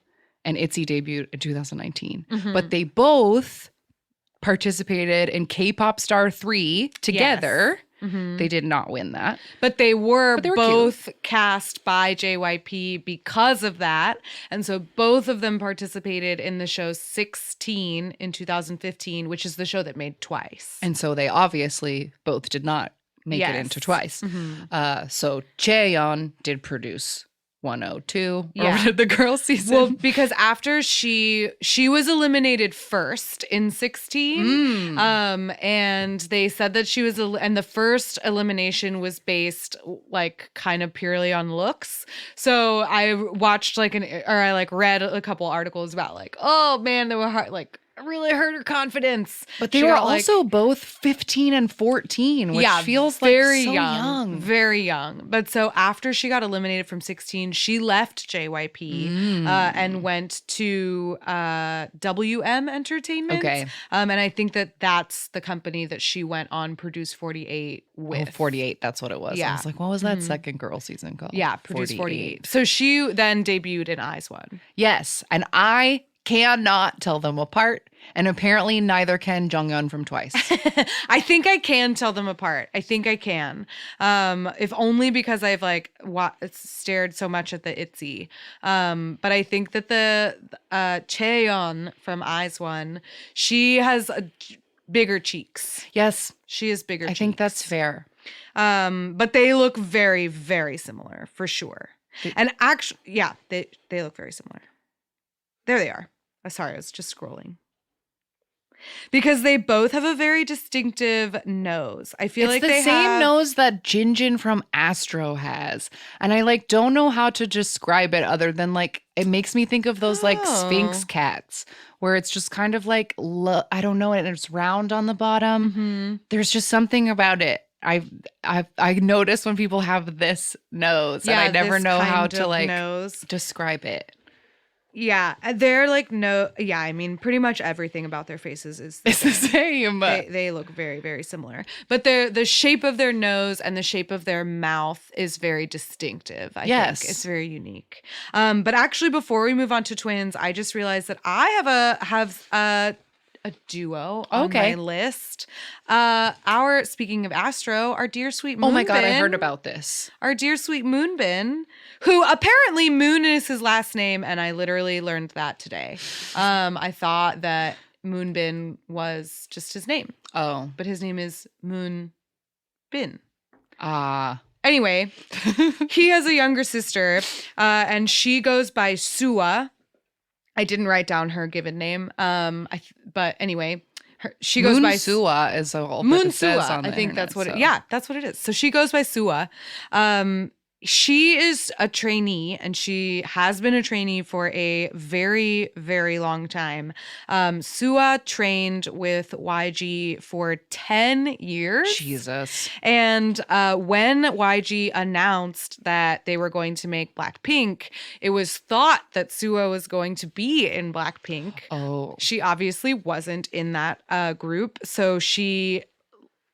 and ITZY debuted in 2019. Mm-hmm. But they both participated in K-Pop Star 3 together. Mm-hmm. They did not win that. But they were they were both cast by JYP because of that. And so both of them participated in the show 16 in 2015, which is the show that made Twice. And so they obviously both did not make it Yes. into Twice. Mhm. So Chaeyeon did produce 102. Yeah. Or the girl season. Well, because after she was eliminated first in 16, and they said that she was, and the first elimination was based like kind of purely on looks. So I watched I read a couple articles about like, oh man, they were hard, like really hurt her confidence. But they She were got, like- also both 15 and 14, which feels like very so young. very young. But so after she got eliminated from 16, she left JYP and went to WM Entertainment. Okay. And I think that that's the company that she went on Produce 48 with. 48, that's what it was. I Yeah. was like, what was that second girl season called? Yeah, Produce 48. So she then debuted in IZ*ONE. Yes, and I cannot tell them apart, and apparently neither can Jonghyun from Twice. I think I can tell them apart. I think I can. If only because I've like stared so much at the ITZY. But I think that the Chaeyeon from IZ*ONE, she has bigger cheeks. Yes, She has bigger I cheeks. think that's fair. But they look very, very similar for sure. And actually, yeah, they look very similar. There they are. Sorry, I was just scrolling. Because they both have a very distinctive nose. I feel It's like the they same have nose that Jinjin from Astro has. And I like don't know how to describe it other than like it makes me think of those like Sphinx Oh. cats where it's just kind of like I don't know, and it's round on the bottom. Mhm. There's just something about it. I notice when people have this nose and I never this know how kind to of like nose. describe it. Yeah, they're like yeah, I mean pretty much everything about their faces is the It's the same. They look very, very similar. But the shape of their nose and the shape of their mouth is very distinctive. I Yes. think it's very unique. But actually, before we move on to twins, I just realized that I have a duo on Okay. my list. Speaking of Astro, our dear sweet Moonbin. Oh my god, I heard about this. Our dear sweet Moonbin, who apparently Moon is his last name, and I literally learned that today. I thought that Moonbin was just his name, Oh. but his name is Moonbin. Anyway, He has a younger sister, and she goes by Sua. I didn't write down her given name, but anyway, she goes by Sua is all that Moon it says Sua. on the I think internet, that's what so. yeah, that's what it is. So she goes by Sua. She is a trainee, and she has been a trainee for a very, very long time. Sua trained with YG for 10 years. Jesus. And when YG announced that they were going to make Blackpink, it was thought that Sua was going to be in Blackpink. Oh. She obviously wasn't in that group, so she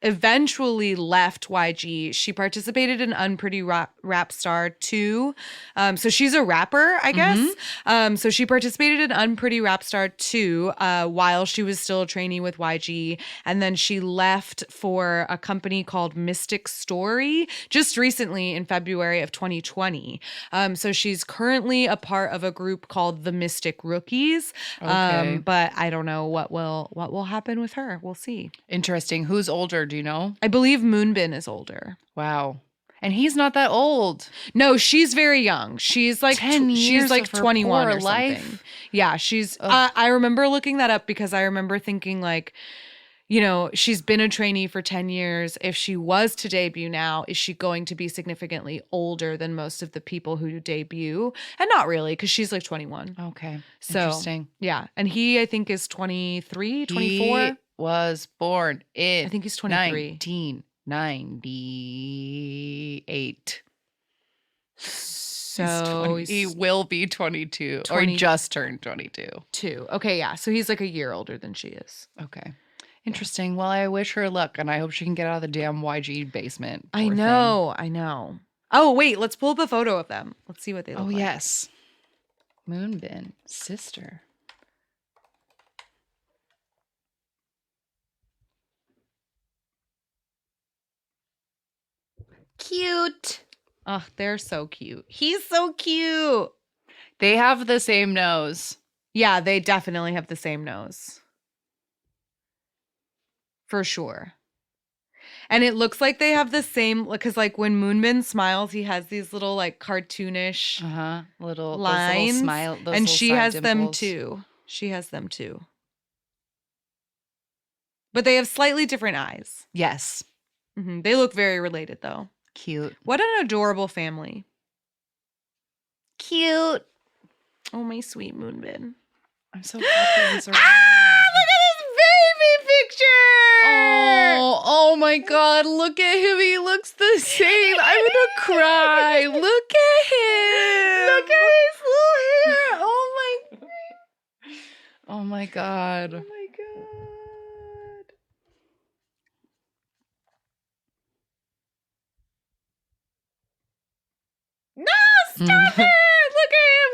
eventually left YG. She participated in Unpretty Rap Star 2. So she's a rapper, I guess. So she participated in Unpretty Rap Star 2 while she was still a trainee with YG. And then she left for a company called Mystic Story just recently in February of 2020. So she's currently a part of a group called the Mystic Rookies. Okay. But I don't know what will happen with her. We'll see. Interesting. Who's older? Do you know? I believe Moonbin is older. Wow. And he's not that old. No, she's very young. She's like 10 years she's like of her 21 poor or something. life. Yeah, she's I remember looking that up because I remember thinking like, you know, she's been a trainee for 10 years. If she was to debut now, is she going to be significantly older than most of the people who debut? And not really, because she's like 21. Okay. So, Interesting. yeah. And he, I think, is 23, 24. He was born in I think he's 23. 1998. So He will be 22 or 20 he just turned 22. 2. Okay, yeah. So he's like a year older than she is. Okay. Interesting. Well, I wish her luck and I hope she can get out of the damn YG basement. I Poor thing. know. Oh, wait, let's pull up a photo of them. Let's see what they look Oh, like. yes. Moonbin, sister. Cute. Oh, they're so cute. He's so cute. They have the same nose. Yeah, they definitely have the same nose. For sure. And it looks like they have the same, because like when Moonbin smiles, he has these little like cartoonish Little lines. those little smile. Those And little she side has them dimples. too. She has them too. But they have slightly different eyes. Yes. They look very related though. Cute. What an adorable family. Cute. Oh, my sweet Moonbin. I'm so happy he's around. Look at this baby picture. Oh my God. Look at him. He looks the same. I'm going to cry. Look at him. Look at his little hair. Oh my. Oh my God. Oh my God. No, stop it. Look at him.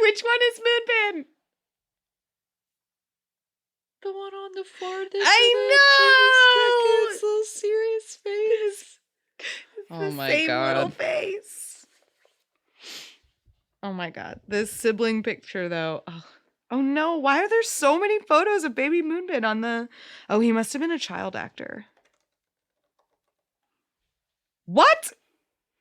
Which one is Moonbin? The one on the farthest. I know. So serious face. Oh The my same little God. face. Oh my God. This sibling picture though. Oh no, why are there so many photos of baby Moonbin on the... Oh, he must have been a child actor. What?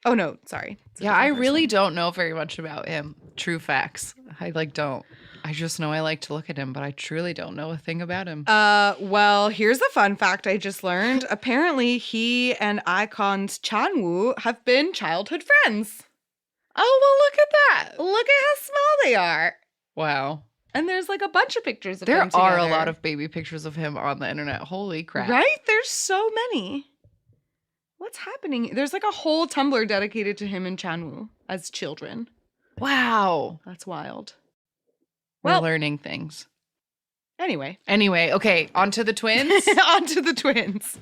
Oh no, sorry. It's a Yeah, I different really person. don't know very much about him. True facts. I don't. I just know I like to look at him, but I truly don't know a thing about him. Well, here's a fun fact I just learned. Apparently, he and Icon's Chanwoo have been childhood friends. Oh, well, look at that. Look at how small they are. Wow. And there's like a bunch of pictures of There them are a together. lot of baby pictures of him on the internet. Holy crap. Right? There's so many. What's happening? There's like a whole Tumblr dedicated to him and Chanwoo as children. Wow. That's wild. We're Well- learning things. Anyway, Anyway, okay, on to the twins. on to the twins.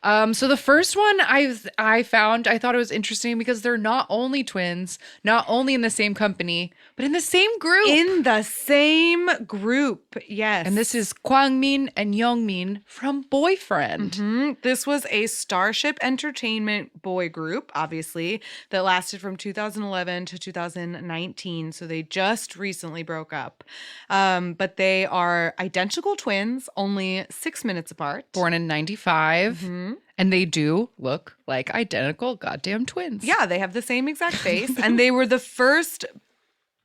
So the first one I found, I thought it was interesting because they're not only twins, not only in the same company, but in the same group. In the same group, yes. And this is Kwangmin and Youngmin from Boyfriend. Mhm. This was a Starship Entertainment boy group, obviously, that lasted from 2011 to 2019. So they just recently broke up. But they are identical twins, only 6 minutes apart. Born in 95. Mhm. And they do look like identical goddamn twins. Yeah, they have the same exact face. And they were the first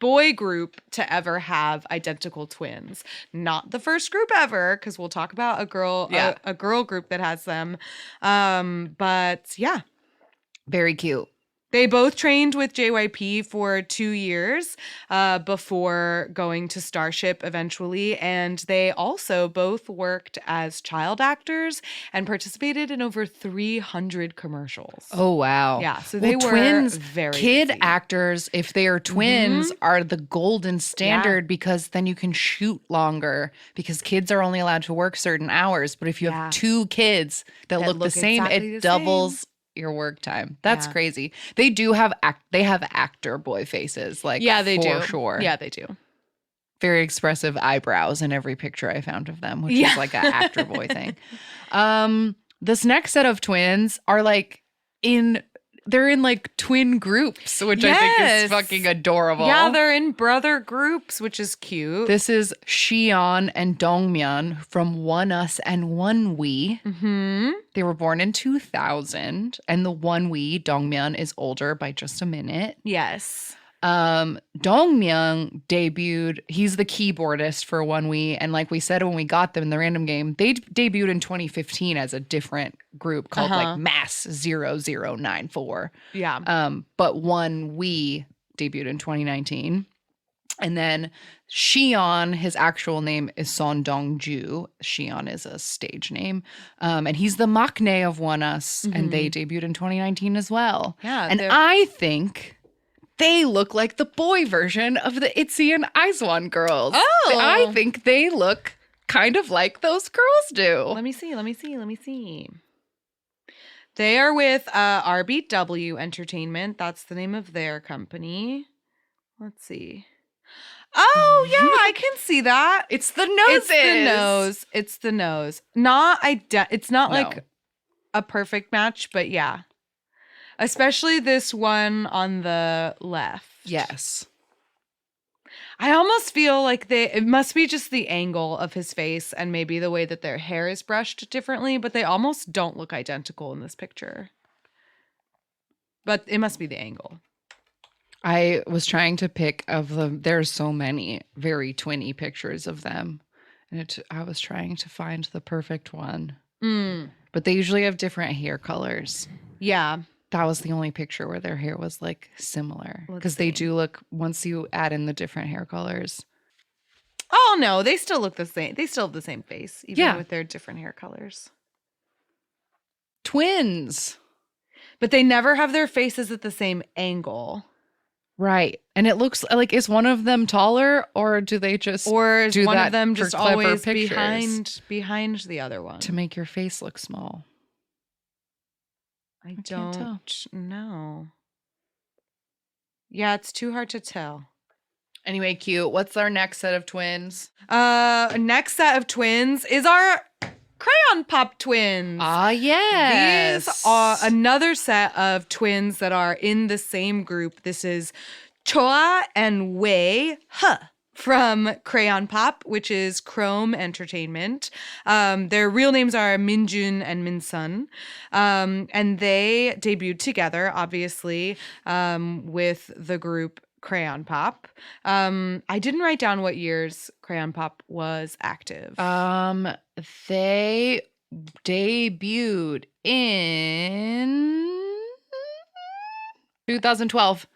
boy group to ever have identical twins. Not the first group ever, because we'll talk about a girl group that has them. But yeah. Very cute. They both trained with JYP for 2 years before going to Starship eventually. And they also both worked as child actors and participated in over 300 commercials. Oh, wow. Yeah, so they were twins, very kid busy. actors, if they are twins, are the golden standard because then you can shoot longer because kids are only allowed to work certain hours. But if you have two kids that look the same, exactly it the doubles your work time. That's Yeah. crazy. They do have they have actor boy faces, like They for do. sure. Yeah, they do. Very expressive eyebrows in every picture I found of them, which is like an actor boy thing. This next set of twins are like they're in like twin groups, which I think is fucking adorable. Yeah, they're in brother groups, which is cute. This is Xion and Dongmyeon from One Us and One We. Mm-hmm. They were born in 2000, and the One We, Dongmyeon, is older by just a minute. Yes. Dongmyeon debuted, he's the keyboardist for One We, and like we said when we got them in the random game, they debuted in 2015 as a different group called like Mass 0094. Yeah. But One We debuted in 2019. And then Xion, his actual name is Son Dongju. Xion is a stage name. And he's the maknae of One Us, and they debuted in 2019 as well. Yeah. And I think they look like the boy version of the ITZY and IZ*ONE girls. Oh. I think they look kind of like those girls do. Let me see. They are with RBW Entertainment. That's the name of their company. Let's see. Oh, yeah, I can see that. It's the noses. It's the nose. It's not like a perfect match, but yeah. Especially this one on the left. Yes. I almost feel like it must be just the angle of his face and maybe the way that their hair is brushed differently, but they almost don't look identical in this picture. But it must be the angle. I was trying to pick of them. There's so many very twinny pictures of them. And I was trying to find the perfect one. But they usually have different hair colors. Yeah. That was the only picture where their hair was like similar. Because they do look, once you add in the different hair colors. Oh, no, they still look the same. They still have the same face, even with their different hair colors. Twins. But they never have their faces at the same angle. Right. And it looks like, is one of them taller or do they just or is do one that of them for just clever always pictures behind the other one? to make your face look small? I can't tell. don't know. Yeah, it's too hard to tell. Anyway, cute. What's our next set of twins? Next set of twins is our Crayon Pop twins. Ah, yes. These are another set of twins that are in the same group. This is Choa and Wei from Crayon Pop, which is Chrome Entertainment. Their real names are Minjun and Minsun. And they debuted together, obviously, with the group Crayon Pop. I didn't write down what years Crayon Pop was active. They debuted in 2012.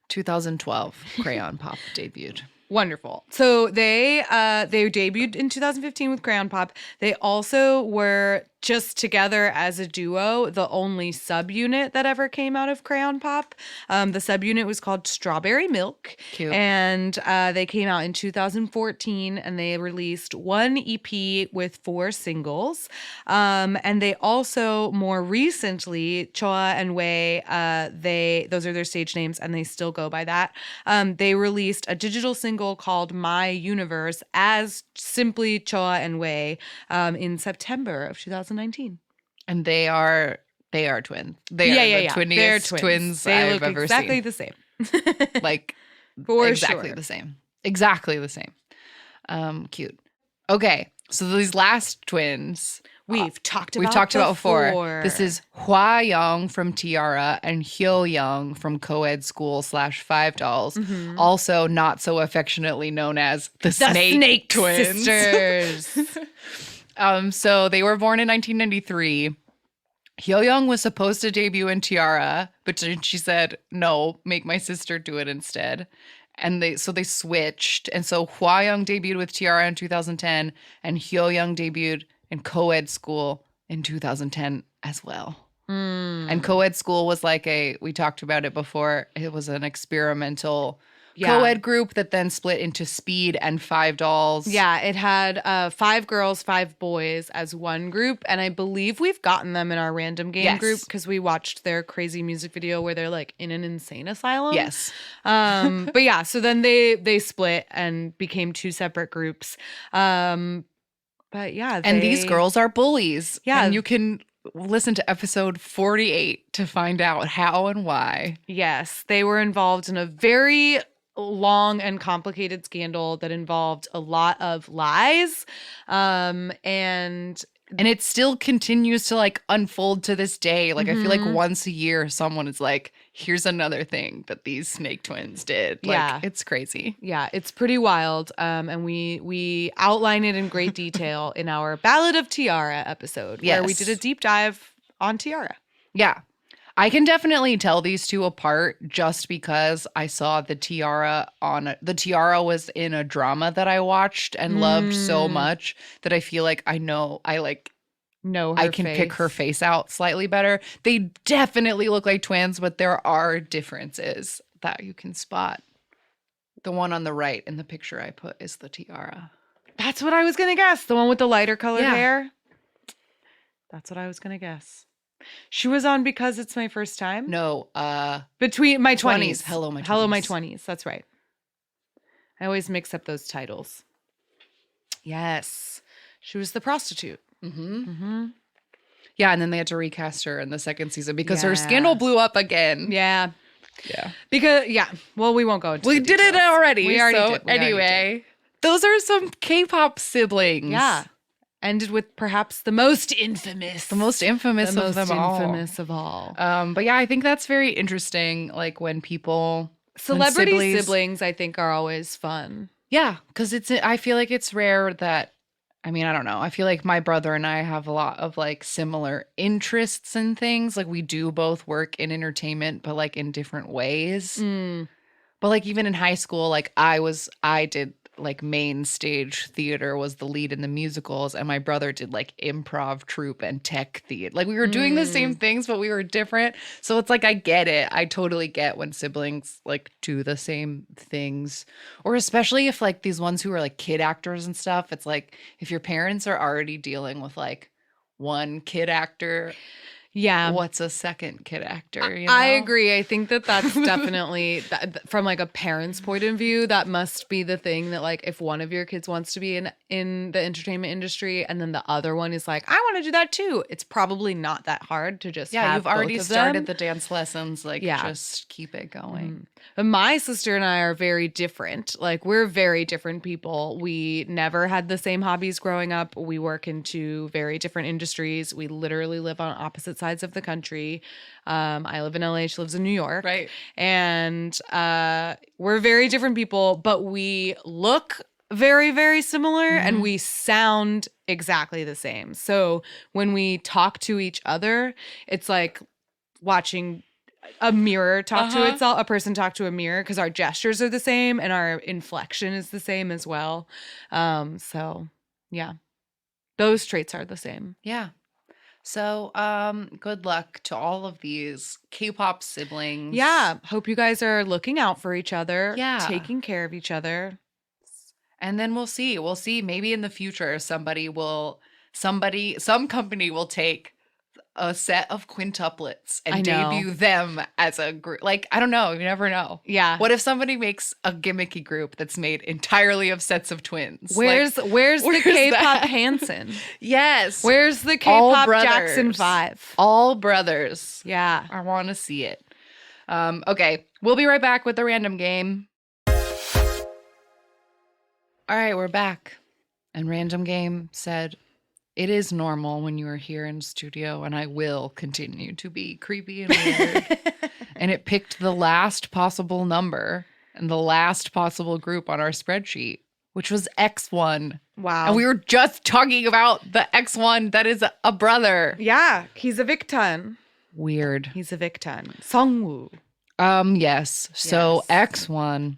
2012, Crayon Pop debuted. Wonderful. So they debuted in 2015 with Crayon Pop. They also were just together as a duo, the only subunit that ever came out of Crayon Pop. The subunit was called Strawberry Milk. Cute. And they came out in 2014 and they released one EP with 4 singles. And they also more recently, Choa and Wei, those are their stage names and they still go by that. They released a digital single called My Universe as simply Choa and Wei in September of 2019. And they are twins. They are the twinniest They're twins They I've look ever exactly seen. the same. Like For exactly sure. the same. Exactly the same. Cute. Okay, so these last twins We've talked we've about talked about before. This is Hwa Young from Tiara and Hyo Young from Coed School /Five Dolls, also not so affectionately known as the Snake Twins. Sisters. So they were born in 1993. Hyoyoung was supposed to debut in Tiara, but then she said, no, make my sister do it instead. And they switched. And so Hwayoung debuted with Tiara in 2010, and Hyoyoung debuted in co-ed school in 2010 as well. And co-ed school was like we talked about it before, it was an experimental co-ed group that then split into Speed and Five Dolls. Yeah, it had 5 girls, 5 boys as one group. And I believe we've gotten them in our random game group because we watched their crazy music video where they're like in an insane asylum. Yes. But yeah, so then they split and became 2 separate groups. But yeah. And these girls are bullies. Yeah. And you can listen to episode 48 to find out how and why. Yes, they were involved in a very long and complicated scandal that involved a lot of lies. And it still continues to like unfold to this day. Like I feel like once a year someone is like, here's another thing that these snake twins did. Like, it's crazy. Yeah, it's pretty wild. And we outline it in great detail in our Ballad of Tiara episode, where we did a deep dive on Tiara. Yeah. I can definitely tell these two apart just because I saw the Tiara was in a drama that I watched and loved so much that I feel like I can pick her face out slightly better. They definitely look like twins, but there are differences that you can spot. The one on the right in the picture I put is the Tiara. That's what I was going to guess. The one with the lighter colored hair. That's what I was going to guess. She was on Because It's My First Time? No, Between My 20s. Hello, My 20s. Hello, My 20s. That's right. I always mix up those titles. Yes. She was the prostitute. Yeah, and then they had to recast her in the second season because her scandal blew up again. Yeah. Yeah. Well, we won't go into We did it already. We already did. Anyway, those are some K-pop siblings. Yeah. Ended with perhaps the most infamous. The most infamous of them all. But yeah, I think that's very interesting. Like when people... Celebrity siblings, I think, are always fun. Yeah, because I feel like it's rare that... I mean, I don't know. I feel like my brother and I have a lot of like similar interests in things. Like we do both work in entertainment, but like in different ways. But like even in high school, like I did like main stage theater, was the lead in the musicals, and my brother did like improv troupe and tech theater. Like we were doing the same things, but we were different. So it's like I get it. I totally get when siblings like do the same things, or especially if like these ones who are like kid actors and stuff. It's like if your parents are already dealing with like one kid actor. Yeah. What's a second kid actor? You know? I agree. I think that's definitely from like a parent's point of view, that must be the thing that like if one of your kids wants to be in the entertainment industry and then the other one is like, I want to do that too. It's probably not that hard to just have you've already both of started them. the dance lessons. Like just keep it going. But my sister and I are very different. Like we're very different people. We never had the same hobbies growing up. We work in 2 very different industries. We literally live on opposite sides of the country. I live in LA. She lives in New York. Right. And we're very different people, but we look very, very similar and we sound exactly the same. So when we talk to each other, it's like watching a mirror talk to itself, a person talk to a mirror, because our gestures are the same and our inflection is the same as well. So yeah, those traits are the same. Yeah. So good luck to all of these K-pop siblings. Yeah. Hope you guys are looking out for each other. Yeah. Taking care of each other. And then we'll see. We'll see. Maybe in the future some company will take a set of quintuplets and debut them as a group. Like, I don't know. You never know. Yeah. What if somebody makes a gimmicky group that's made entirely of sets of twins? Where's the K-pop that? Hanson? Yes. Where's the K-pop Jackson 5? All brothers. Yeah. I want to see it. Okay. We'll be right back with the random game. All right, we're back. And Random Game said, it is normal when you are here in studio, and I will continue to be creepy and weird. And it picked the last possible number and the last possible group on our spreadsheet, which was X1. Wow. And we were just talking about the X1 that is a brother. Yeah, he's a Victon. Weird. He's a Victon. Songwoo. Yes. So Yes. X1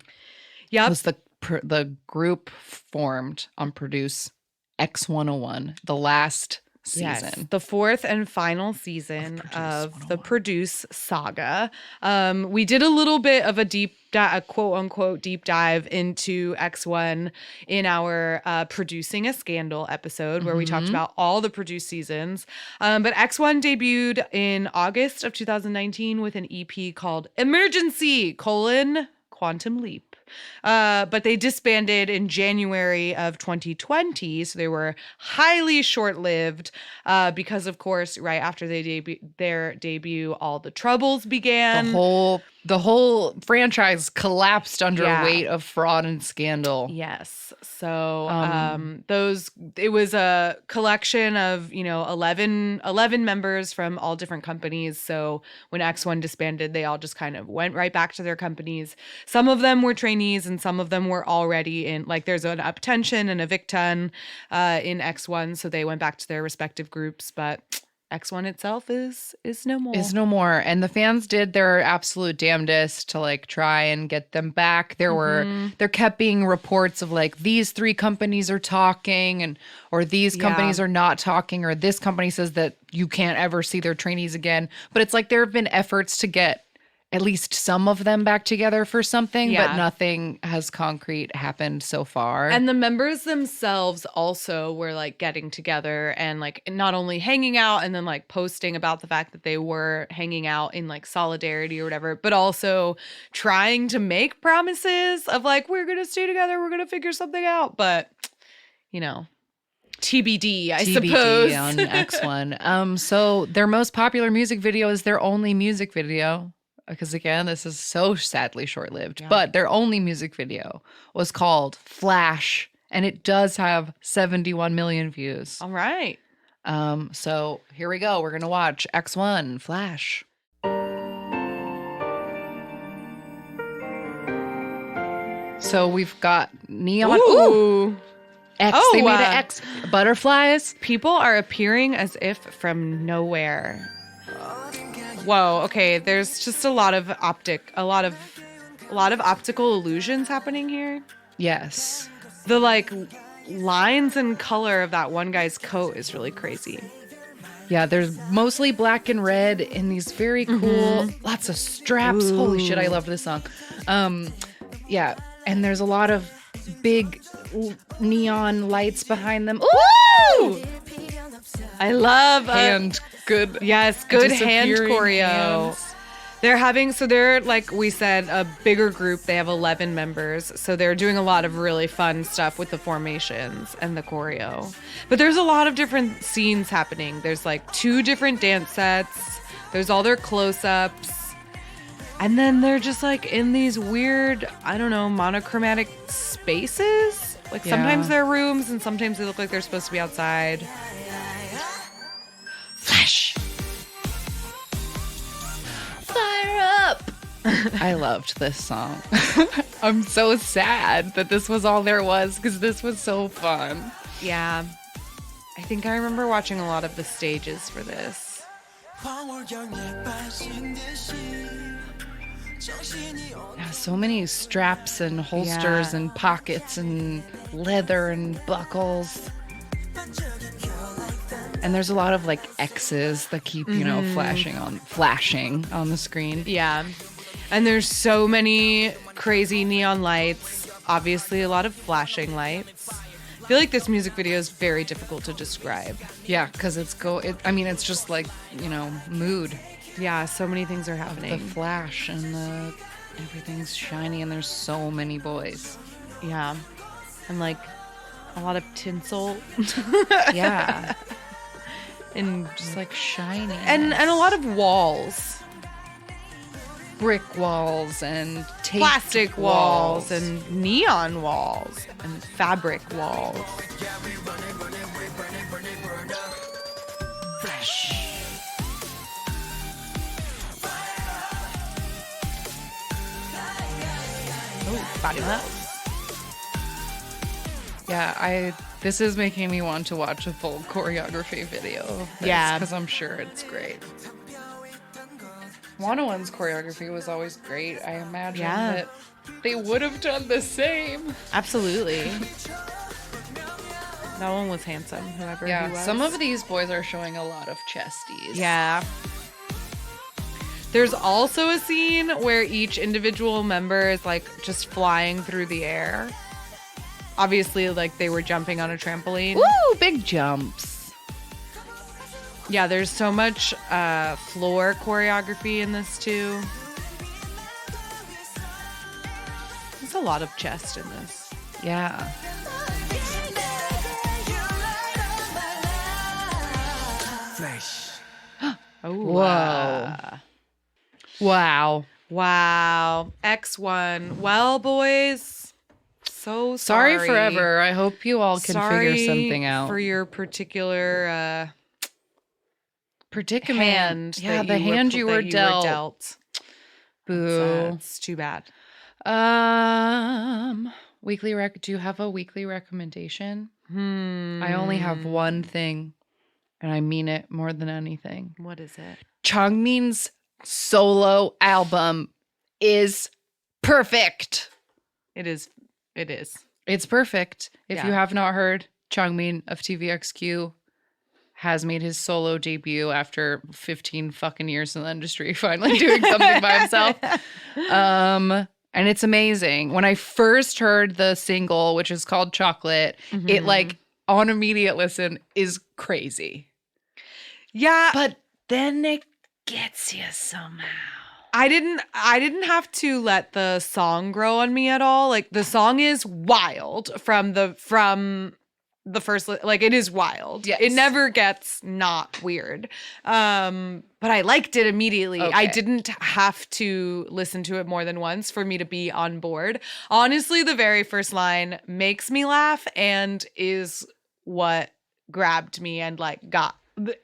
Yep. was the group formed on Produce X101, the last season. Yes, the fourth and final season of the Produce saga. We did a little bit of a quote unquote deep dive into X1 in our Producing a Scandal episode where we talked about all the Produce seasons. But X1 debuted in August of 2019 with an EP called Emergency: Quantum Leap. But they disbanded in January of 2020, so they were highly short-lived because, of course, right after their debut, all the troubles began. The whole franchise collapsed under Yeah. a weight of fraud and scandal. Yes. So it was a collection of, 11 members from all different companies. So when X1 disbanded, they all just kind of went right back to their companies. Some of them were trainees and some of them were already in, like, there's an Uptension and a Victon in X1. So they went back to their respective groups, but X1 itself is no more. Is no more. And the fans did their absolute damnedest to like try and get them back. There kept being reports of like these three companies are talking or these companies are not talking, or this company says that you can't ever see their trainees again. But it's like there have been efforts to get at least some of them back together for something, but nothing has concrete happened so far. And the members themselves also were like getting together and like not only hanging out and then like posting about the fact that they were hanging out in like solidarity or whatever, but also trying to make promises of like, we're going to stay together, we're going to figure something out. But, TBD, I suppose. on X1. So their most popular music video is their only music video. Because again, this is so sadly short-lived. But their only music video was called Flash, and it does have 71 million views. All right. So here we go. We're gonna watch X1 Flash. So we've got neon. Ooh. X. Oh, They made an X. Butterflies. People are appearing as if from nowhere. Whoa, okay, there's just a lot of optical illusions happening here. Yes. The like lines and color of that one guy's coat is really crazy. Yeah, there's mostly black and red in these very cool, lots of straps. Ooh. Holy shit, I love this song. Yeah, and there's a lot of big neon lights behind them. Ooh! I love hand good. Yes, good hand disappearing choreo. hands. They're like we said, a bigger group. They have 11 members, so they're doing a lot of really fun stuff with the formations and the choreo. But there's a lot of different scenes happening. There's like 2 different dance sets. There's all their close-ups. And then they're just like in these weird, I don't know, monochromatic spaces. Like sometimes they're rooms and sometimes they look like they're supposed to be outside. Flash. Fire up. I loved this song. I'm so sad that this was all there was because this was so fun. Yeah. I think I remember watching a lot of the stages for this. Yeah, so many straps and holsters and pockets and leather and buckles. And there's a lot of like X's that keep, flashing on the screen. Yeah. And there's so many crazy neon lights. Obviously, a lot of flashing lights. I feel like this music video is very difficult to describe. Yeah, because it's just like, mood. Yeah, so many things are happening. The flash and everything's shiny and there's so many boys. Yeah. And like a lot of tinsel. Yeah. And just like shiny. And a lot of walls. Brick walls and taped plastic walls and neon walls and fabric walls. Flash. Oh, fabulous. Yeah, this is making me want to watch a full choreography video of this, Yeah. because I'm sure it's great. One's choreography was always great. I imagine Yeah. that they would have done the same. Absolutely. That one was handsome, whoever he Yeah, was. some of these boys are showing a lot of chesties. Yeah. There's also a scene where each individual member is like just flying through the air. Obviously, like they were jumping on a trampoline. Woo, big jumps. Yeah, there's so much floor choreography in this too. There's a lot of chest in this. Yeah. Oh, Whoa. Wow. Wow. X1. Well, boys, so Sorry sorry. forever. I hope you all can Sorry figure something out. for your particular predicament. hand. Yeah, that the hand you were dealt. dealt. Boo. It's too bad. Weekly do you have a weekly recommendation? Hmm. I only have one thing, and I mean it more than anything. What is it? Changmin's solo album is perfect. It is. It is. It's perfect. If Yeah. you have not heard, Changmin of TVXQ has made his solo debut after 15 fucking years in the industry, finally doing something by himself. And it's amazing. When I first heard the single, which is called Chocolate, it like on immediate listen is crazy. Yeah. But then it gets you somehow. I didn't have to let the song grow on me at all. Like the song is wild from the first like it is wild. Yes. It never gets not weird. But I liked it immediately. I Okay. didn't have to listen to it more than once for me to be on board. Honestly, the very first line makes me laugh and is what grabbed me and like got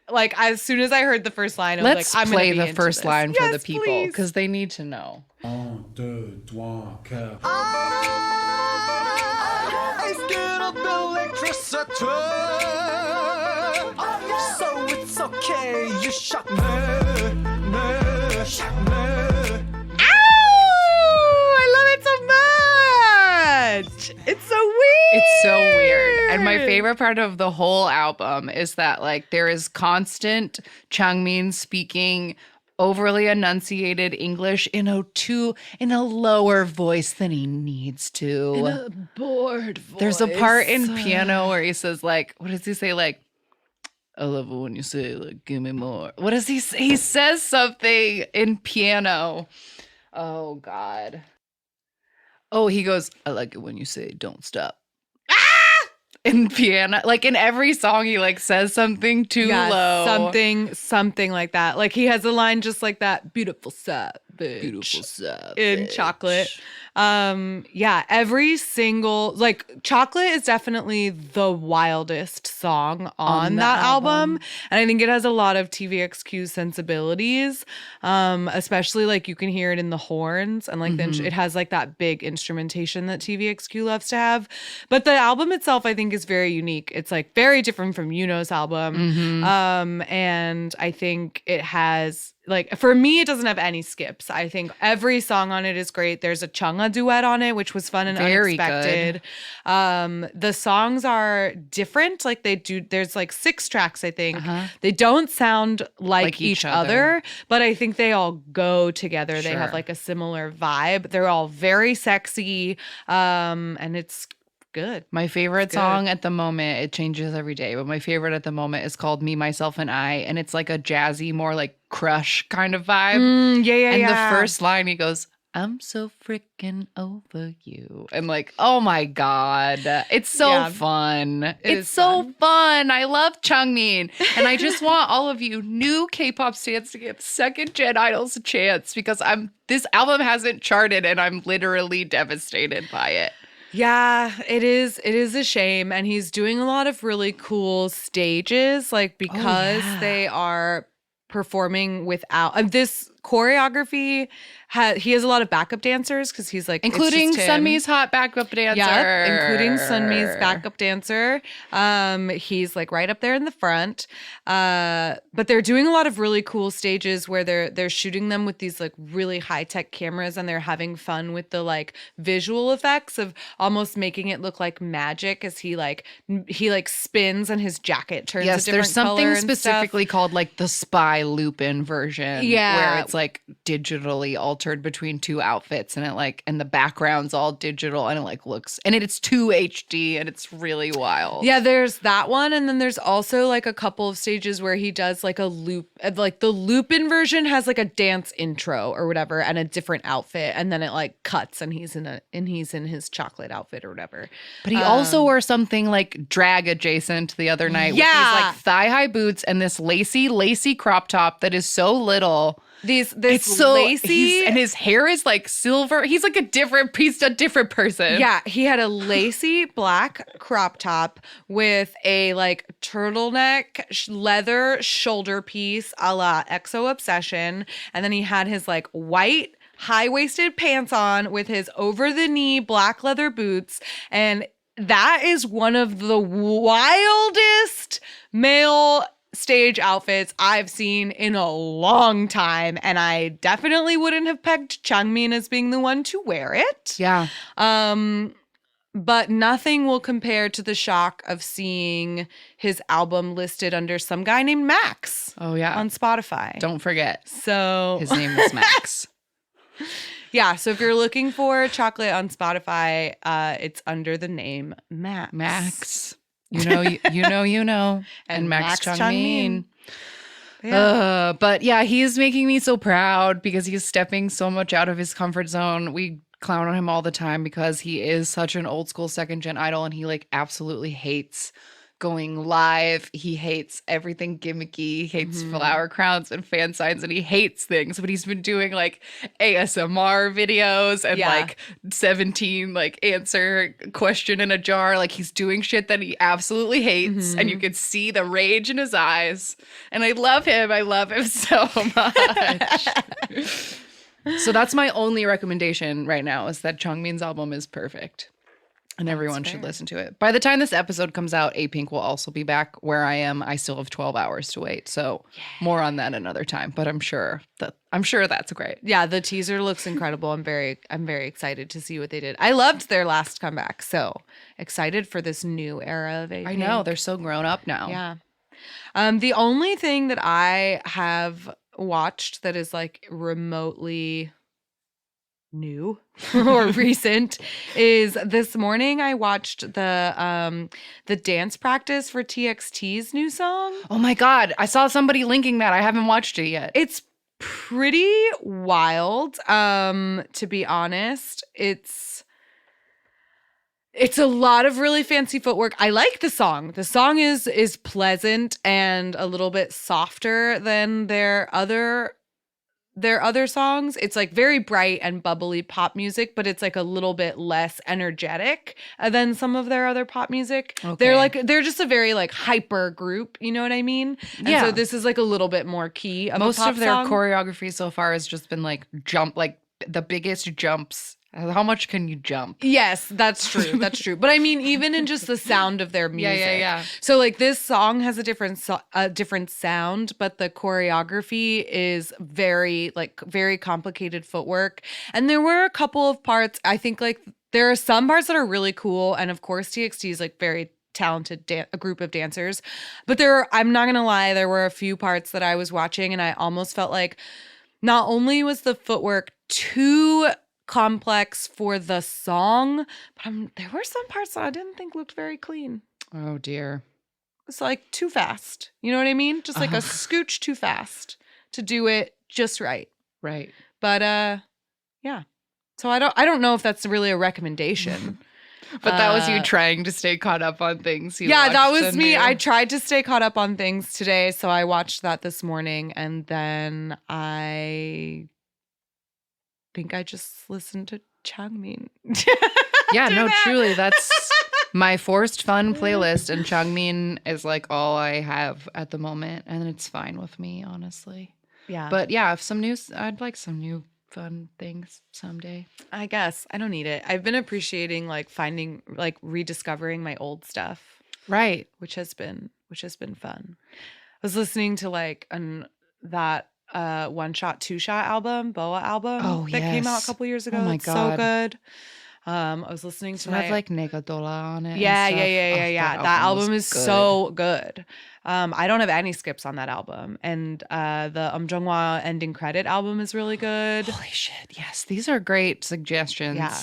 like as soon as I heard the first line, I was Let's like, I'm play gonna be the into first this. line for Yes, the people please. because they need to know. 1, 2, 3, 4. I scared of electricity. So it's okay, you shock me, shock me. Ow! I love it so much. It's so weird. It's so weird. And my favorite part of the whole album is that like there is constant Changmin speaking overly enunciated English in a lower voice than he needs to. bored voice. There's a part in Piano where he says like, what does he say? Like, I love it when you say like, give me more. What does he say? He says something in Piano. Oh God. Oh, he goes, I like it when you say don't stop. In Piano, like in every song, he like says something too low. something like that. Like he has a line just like that. Beautiful savage. Beautiful savage. In Chocolate. Yeah, every single like Chocolate is definitely the wildest song on the that album. album. And I think it has a lot of TVXQ sensibilities. Especially like you can hear it in the horns and like it has like that big instrumentation that TVXQ loves to have. But the album itself I think is very unique. It's like very different from Yuno's album. And I think it has like for me it doesn't have any skips. I think every song on it is great. There's a Chungha duet on it which was fun and Very unexpected. The songs are different. Like there's like 6 tracks I think. They don't sound like each other, but I think they all go together. They have Sure. like a similar vibe. They're all very sexy and it's good. My favorite good. song at the moment, it changes every day, but my favorite at the moment is called Me, Myself, and I. And it's like a jazzy, more like Crush kind of vibe. Yeah. And the first line, he goes, I'm so freaking over you. And like, oh my God. It's so Yeah. fun. It It's is so fun. I love Changmin. And I just want all of you new K-pop fans to give second gen idols a chance because this album hasn't charted and I'm literally devastated by it. Yeah, it is. It is a shame. And he's doing a lot of really cool stages, like because yeah. they are performing without this choreography. He has a lot of backup dancers because he's like, Including it's just him. Sunmi's hot backup dancer. Yeah, including Sunmi's backup dancer. He's like right up there in the front. But they're doing a lot of really cool stages where they're shooting them with these like really high-tech cameras, and they're having fun with the like visual effects of almost making it look like magic as he spins and his jacket turns a Yes, different there's something color and stuff. specifically called like the Spy Lupin version. Yeah. Where it's like digitally altered between two outfits, and and the background's all digital, and it like looks, and it's 2 HD, and it's really wild. Yeah, there's that one, and then there's also like a couple of stages where he does like a loop, like the Lupin version has like a dance intro or whatever, and a different outfit, and then it like cuts, and he's in his chocolate outfit or whatever. But he also wore something like drag adjacent the other night with these Yeah. like thigh-high boots and this lacy crop top that is so little. This It's so lacy, and his hair is like silver. He's like a different person. yeah, he had a lacy black crop top with a like turtleneck leather shoulder piece a la EXO Obsession, and then he had his like white high-waisted pants on with his over-the-knee black leather boots, and that is one of the wildest male stage outfits I've seen in a long time, and I definitely wouldn't have pegged Changmin as being the one to wear it. Yeah. But nothing will compare to the shock of seeing his album listed under some guy named Max Oh yeah. on Spotify. Don't forget. So His name is Max. yeah, so if you're looking for chocolate on Spotify, it's under the name Max. Max. You know. And Max Changmin. Yeah. But yeah, he's making me so proud because he's stepping so much out of his comfort zone. We clown on him all the time because he is such an old school second gen idol, and he like absolutely hates going live. He hates everything gimmicky. He hates flower crowns and fan signs, and he hates things. But he's been doing like ASMR videos and Yeah. like 17 like answer question in a jar. Like he's doing shit that he absolutely hates, and you can see the rage in his eyes. And I love him. I love him so much. So that's my only recommendation right now, is that Changmin's album is perfect. And everyone should fair. listen to it. By the time this episode comes out, A-Pink will also be back. Where I am, I still have 12 hours to wait. So more on that another time. But I'm sure that's great. Yeah, the teaser looks incredible. I'm very excited to see what they did. I loved their last comeback, so excited for this new era of A-Pink. I know, they're so grown up now. Yeah. The only thing that I have watched that is like remotely new or recent is this morning I watched the dance practice for TXT's new song. Oh my God, I saw somebody linking that. I haven't watched it yet. It's pretty wild. To be honest, it's a lot of really fancy footwork. I like the song. The song is pleasant and a little bit softer than their other songs. It's like very bright and bubbly pop music, but it's like a little bit less energetic than some of their other pop music. Okay. They're just a very like hyper group, you know what I mean? And Yeah. so this is like a little bit more key of Most a pop of their song. choreography so far has just been like the biggest jumps. How much can you jump? Yes, that's true. That's true. But I mean, even in just the sound of their music. yeah. So like this song has a different sound, but the choreography is very complicated footwork. And there were a couple of parts, I think like there are some parts that are really cool. And of course, TXT is like very talented a group of dancers. But I'm not going to lie, there were a few parts that I was watching and I almost felt like not only was the footwork too complex for the song, but there were some parts that I didn't think looked very clean. Oh dear. It's like too fast. You know what I mean? Just like a scooch too fast to do it just right. Right. But yeah. So I don't know if that's really a recommendation. But that was you trying to stay caught up on things. Yeah, that was me. I tried to stay caught up on things today, so I watched that this morning, and then I think I just listened to Changmin. Yeah, Do no, that. truly, that's my forced fun playlist, and Changmin is like all I have at the moment, and it's fine with me, honestly. Yeah. But yeah, if some new, I'd like some new fun things someday. I guess I don't need it. I've been appreciating like finding like rediscovering my old stuff, Right. which has been fun. I was listening to like that One Shot Two Shot album, Boa album Oh, that came out yes. a couple years Oh ago. my It's God. so good. I was listening So to I my have like Negadola on it. and yeah, stuff. Oh, That album was is good. so good. I don't have any skips on that album, and the Jung-hwa ending credit album is really good. Holy shit. Yes. These are great suggestions. Yeah.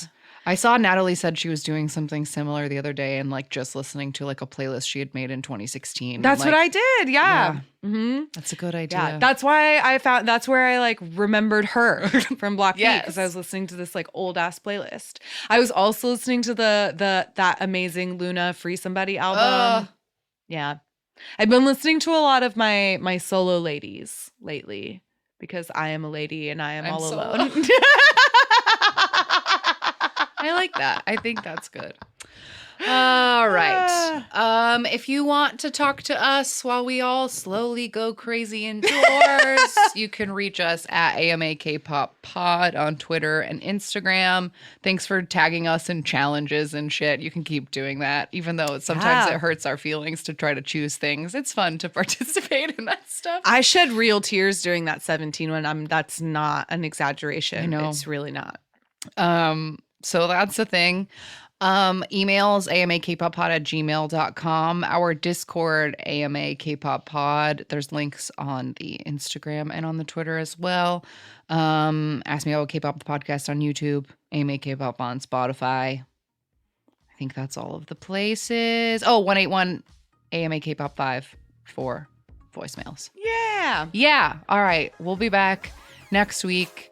I saw Natalie said she was doing something similar the other day and like just listening to like a playlist she had made in 2016. That's like, what I did. Yeah. Mm-hmm. That's a good idea. Yeah, that's why that's where I like remembered her from Block Beat Yes. because I was listening to this like old ass playlist. I was also listening to that amazing Luna Free Somebody album. Yeah, I've been listening to a lot of my solo ladies lately because I am a lady and I am I'm all solo. alone. I like that. I think that's good. All right. If you want to talk to us while we all slowly go crazy indoors, you can reach us at AMA K-pop Pod on Twitter and Instagram. Thanks for tagging us in challenges and shit. You can keep doing that, even though sometimes Yeah. it hurts our feelings to try to choose things. It's fun to participate in that stuff. I shed real tears during that 17 one. That's not an exaggeration. I know. It's really not. So that's the thing. Emails amakpoppod@gmail.com. Our Discord, AMA K-pop Pod. There's links on the Instagram and on the Twitter as well. Ask Me About K-pop the podcast on YouTube. AMA K-pop on Spotify. I think that's all of the places. Oh, 181 AMA K-pop 5 for voicemails. Yeah. Yeah. All right. We'll be back next week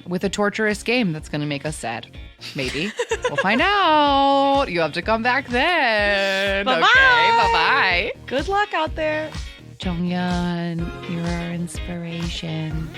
with a torturous game that's going to make us sad. Maybe. We'll find out. You have to come back then. Bye-bye. Okay. Bye-bye. Good luck out there. Jonghyun, you're our inspiration.